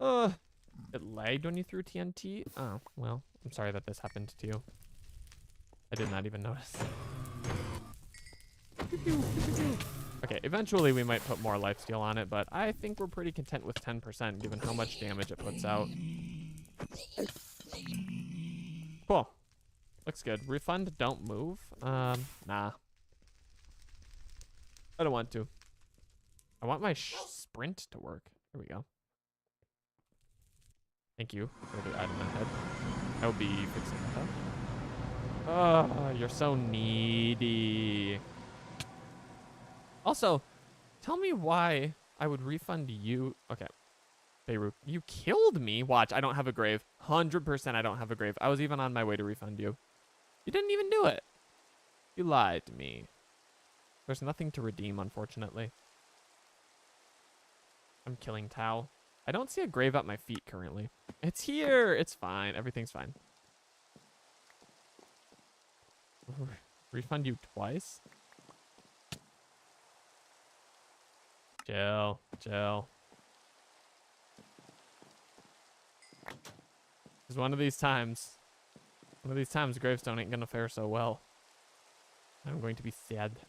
It lagged when you threw TNT? Oh, well, I'm sorry that this happened to you. I did not even notice. Okay, eventually we might put more lifesteal on it, but I think we're pretty content with 10% given how much damage it puts out. Cool. Looks good. Refund, don't move. Nah. I don't want to. I want my sprint to work. There we go. Thank you for the item ahead. I will be fixing that up. Oh, you're so needy. Also, tell me why I would refund you. Okay. Beirut, you killed me. Watch, I don't have a grave. 100% I don't have a grave. I was even on my way to refund you. You didn't even do it. You lied to me. There's nothing to redeem, unfortunately. I'm killing Tau. I don't see a grave at my feet currently. It's here. It's fine. Everything's fine. Refund you twice? Chill. Chill. Because one of these times, Gravestone ain't gonna fare so well. I'm going to be sad.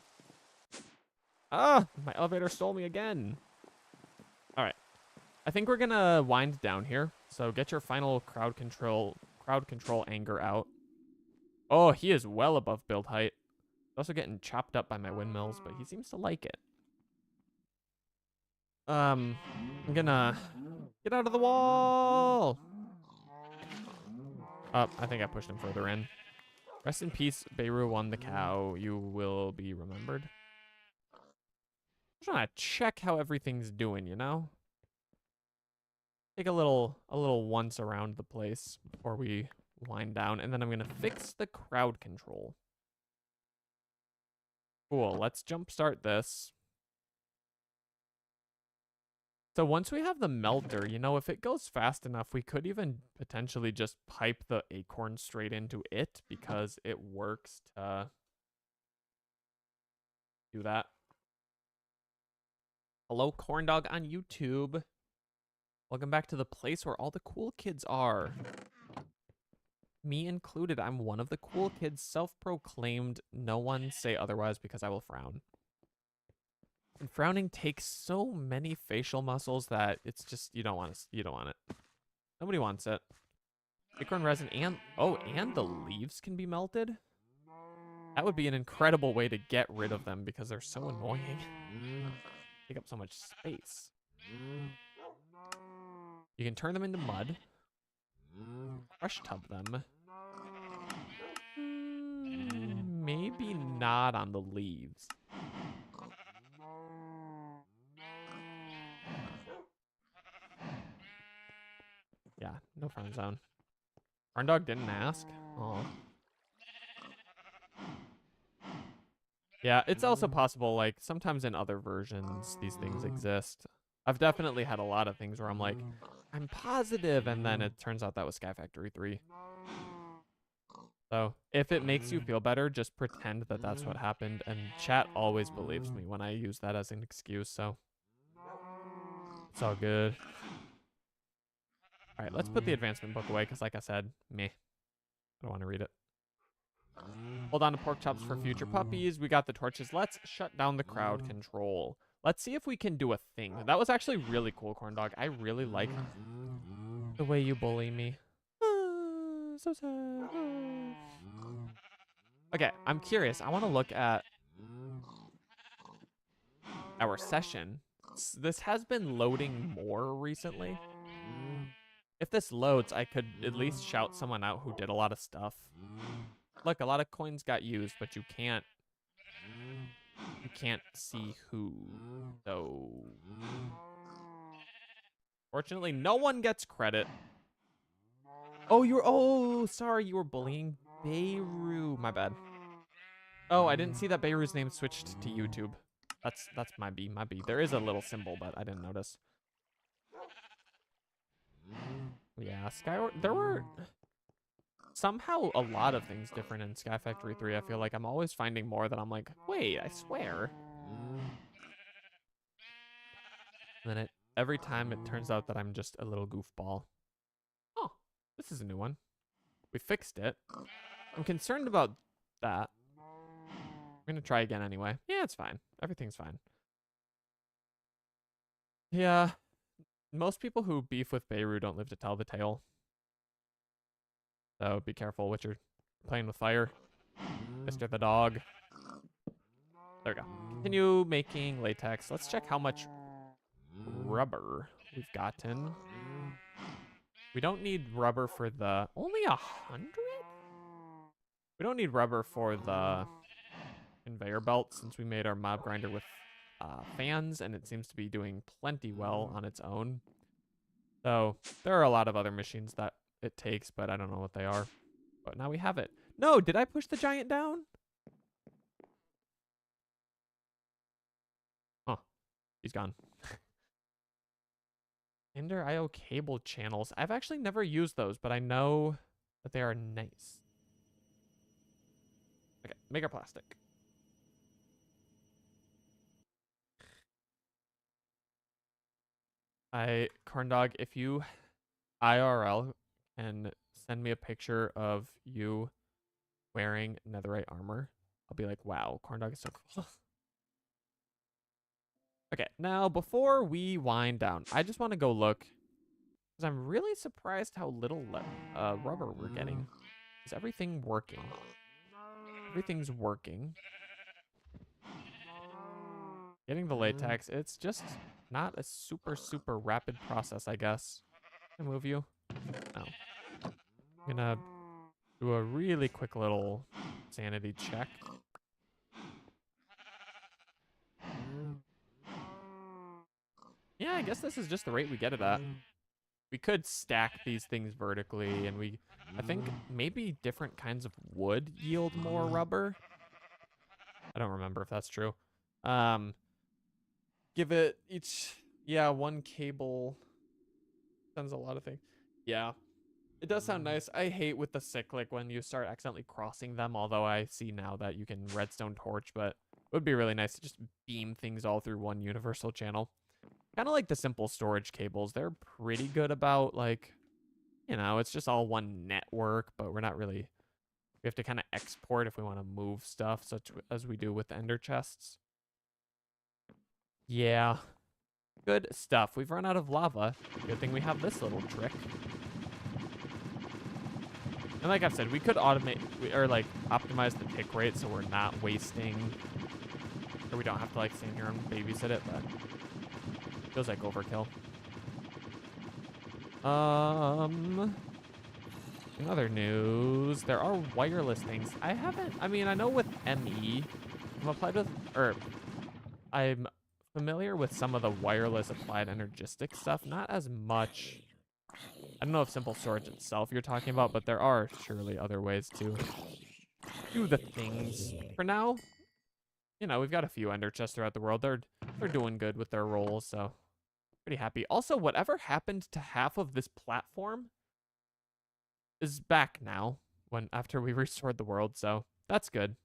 Ah! My elevator stole me again. Alright. I think we're gonna wind down here. So get your final crowd control anger out. Oh, he is well above build height. Also getting chopped up by my windmills, but he seems to like it. I'm gonna get out of the wall. Oh, I think I pushed him further in. Rest in peace, Beirut won the cow. You will be remembered. I'm trying to check how everything's doing, you know? Take a little once around the place before we wind down, and then I'm gonna fix the crowd control. Cool, let's jumpstart this. So once we have the melter, you know, if it goes fast enough, we could even potentially just pipe the acorn straight into it because it works to do that. Hello, Corndog on YouTube. Welcome back to the place where all the cool kids are. me included. I'm one of the cool kids, self-proclaimed. No one say otherwise because I will frown. And frowning takes so many facial muscles that it's just you don't want it. Nobody wants it. Acorn resin and and the leaves can be melted. That would be an incredible way to get rid of them because they're so annoying. Take up so much space. You can turn them into mud. Brush tub them. Maybe not on the leaves. Yeah, no frown zone. Barn dog didn't ask. Oh. Yeah, it's also possible, like, sometimes in other versions, these things exist. I've definitely had a lot of things where I'm like, I'm positive, and then it turns out that was Sky Factory 3. So, if it makes you feel better, just pretend that that's what happened, and chat always believes me when I use that as an excuse, so it's all good. All right, let's put the advancement book away, because like I said, meh. I don't want to read it. Hold on to pork chops for future puppies. We got the torches. Let's shut down the crowd control. Let's see if we can do a thing. That was actually really cool, Corn Dog. I really like the way you bully me. So sad. Okay, I'm curious. I want to look at our session. This has been loading more recently. If this loads, I could at least shout someone out who did a lot of stuff. Look, a lot of coins got used, but you can't see who. So fortunately, no one gets credit. Oh, sorry, you were bullying Beirut. My bad. Oh, I didn't see that Beirut's name switched to YouTube. That's my B. There is a little symbol, but I didn't notice. Yeah, Skyward. There were somehow a lot of things different in Sky Factory 3. I feel like I'm always finding more that I'm like, wait, I swear. And then every time it turns out that I'm just a little goofball. Oh, this is a new one. We fixed it. I'm concerned about that. I'm gonna try again anyway. Yeah, it's fine. Everything's fine. Yeah. Most people who beef with Beirut don't live to tell the tale. So be careful what you're playing with fire. Mr. the dog. There we go. Continue making latex. Let's check how much rubber we've gotten. We don't need rubber for the... Only 100? We don't need rubber for the conveyor belt since we made our mob grinder with fans, and it seems to be doing plenty well on its own. So there are a lot of other machines that it takes, but I don't know what they are. But now we have it. No, did I push the giant down? Huh. He's gone. Ender IO cable channels. I've actually never used those, but I know that they are nice. Okay, make our plastic. Corn Dog, if you IRL can send me a picture of you wearing netherite armor, I'll be like, wow, Corn Dog is so cool. Okay, now before we wind down, I just want to go look, because I'm really surprised how little rubber we're getting. Is everything working? Everything's working. Getting the latex, it's just not a super rapid process, I guess. Can I move you? No. I'm gonna do a really quick little sanity check. Yeah, I guess this is just the rate we get it at. We could stack these things vertically, and I think maybe different kinds of wood yield more rubber. I don't remember if that's true. Give it each, yeah, one cable. Sends a lot of things. Yeah. It does sound nice. I hate with the cyclic when you start accidentally crossing them, although I see now that you can redstone torch, but it would be really nice to just beam things all through one universal channel. Kind of like the simple storage cables. They're pretty good about, like, you know, it's just all one network, but we're not really, we have to kind of export if we want to move stuff, such as we do with the ender chests. Yeah, good stuff. We've run out of lava. Good thing we have this little trick. And like I've said, we could automate or like optimize the tick rate so we're not wasting, or we don't have to like stand here and babysit it, but feels like overkill. In other news, there are wireless things. I mean, I know with ME, I'm applied with, or I'm familiar with some of the wireless applied energistic stuff, not as much. I don't know if simple storage itself you're talking about, but there are surely other ways to do the things. For now, you know, we've got a few ender chests throughout the world. They're doing good with their roles, so pretty happy. Also, whatever happened to half of this platform is back now after we restored the world, so that's good.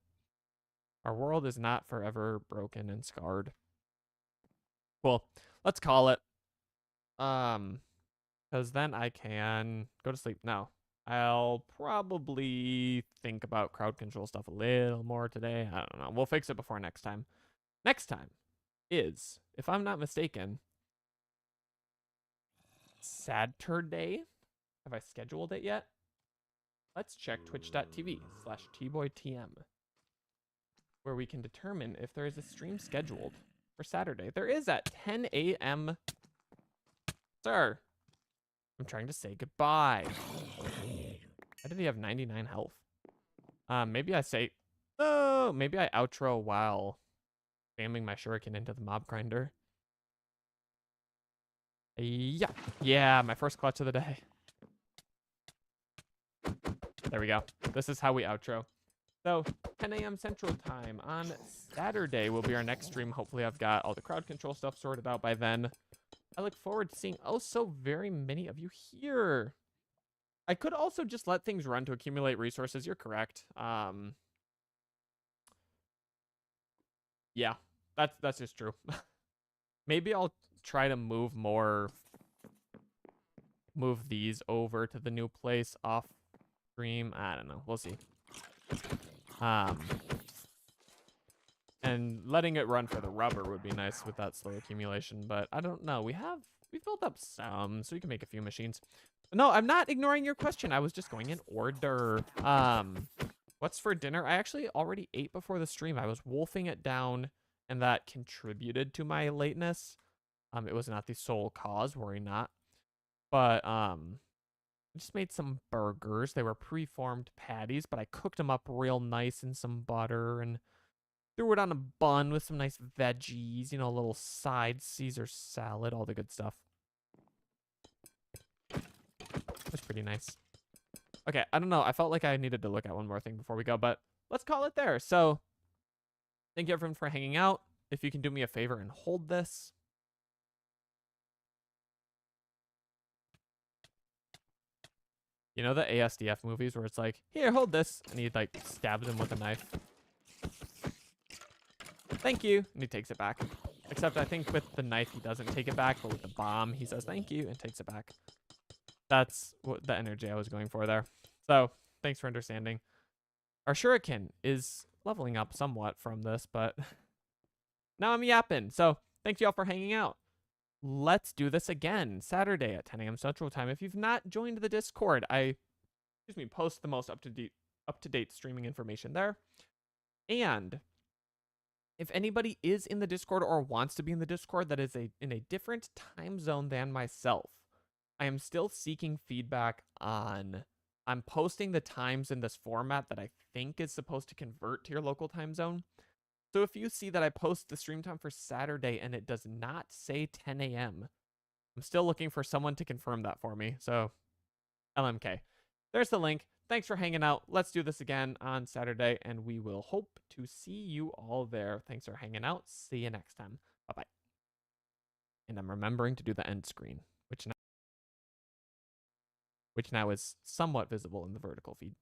Our world is not forever broken and scarred. Cool. Let's call it. Because then I can go to sleep. No. I'll probably think about crowd control stuff a little more today. I don't know. We'll fix it before next time. Next time is, if I'm not mistaken, Saturday. Have I scheduled it yet? Let's check twitch.tv/tboytm, where we can determine if there is a stream scheduled for Saturday. There is at 10 a.m. Sir, I'm trying to say goodbye. Why did he have 99 health? Maybe I say, oh, maybe I outro while spamming my shuriken into the mob grinder. Yeah, my first clutch of the day. There we go. This is how we outro. So 10 a.m. Central Time on Saturday will be our next stream. Hopefully I've got all the crowd control stuff sorted out by then. I look forward to seeing so very many of you here. I could also just let things run to accumulate resources. You're correct. Yeah, that's just true. Maybe I'll try to move these over to the new place off stream. I don't know. We'll see. And letting it run for the rubber would be nice with that slow accumulation, but I don't know. We've built up some, so we can make a few machines. No, I'm not ignoring your question. I was just going in order. What's for dinner? I actually already ate before the stream. I was wolfing it down, and that contributed to my lateness. It was not the sole cause, worry not. But I just made some burgers. They were preformed patties, but I cooked them up real nice in some butter and threw it on a bun with some nice veggies, you know, a little side Caesar salad, all the good stuff. That's pretty nice. Okay, I don't know. I felt like I needed to look at one more thing before we go, but let's call it there. So thank you everyone for hanging out. If you can do me a favor and hold this. You know the ASDF movies where it's like, here, hold this, and he like stabs him with a knife. Thank you, and he takes it back. Except I think with the knife he doesn't take it back, but with the bomb he says thank you and takes it back. That's what the energy I was going for there. So thanks for understanding. Our shuriken is leveling up somewhat from this, but now I'm yapping. So thank you all for hanging out. Let's do this again Saturday at 10 a.m. Central Time. If you've not joined the Discord, I post the most up-to-date streaming information there. And if anybody is in the Discord or wants to be in the Discord that is in a different time zone than myself, I am still seeking feedback on. I'm posting the times in this format that I think is supposed to convert to your local time zone. So if you see that I post the stream time for Saturday and it does not say 10 a.m., I'm still looking for someone to confirm that for me. So LMK. There's the link. Thanks for hanging out. Let's do this again on Saturday, and we will hope to see you all there. Thanks for hanging out. See you next time. Bye-bye. And I'm remembering to do the end screen, which now is somewhat visible in the vertical feed.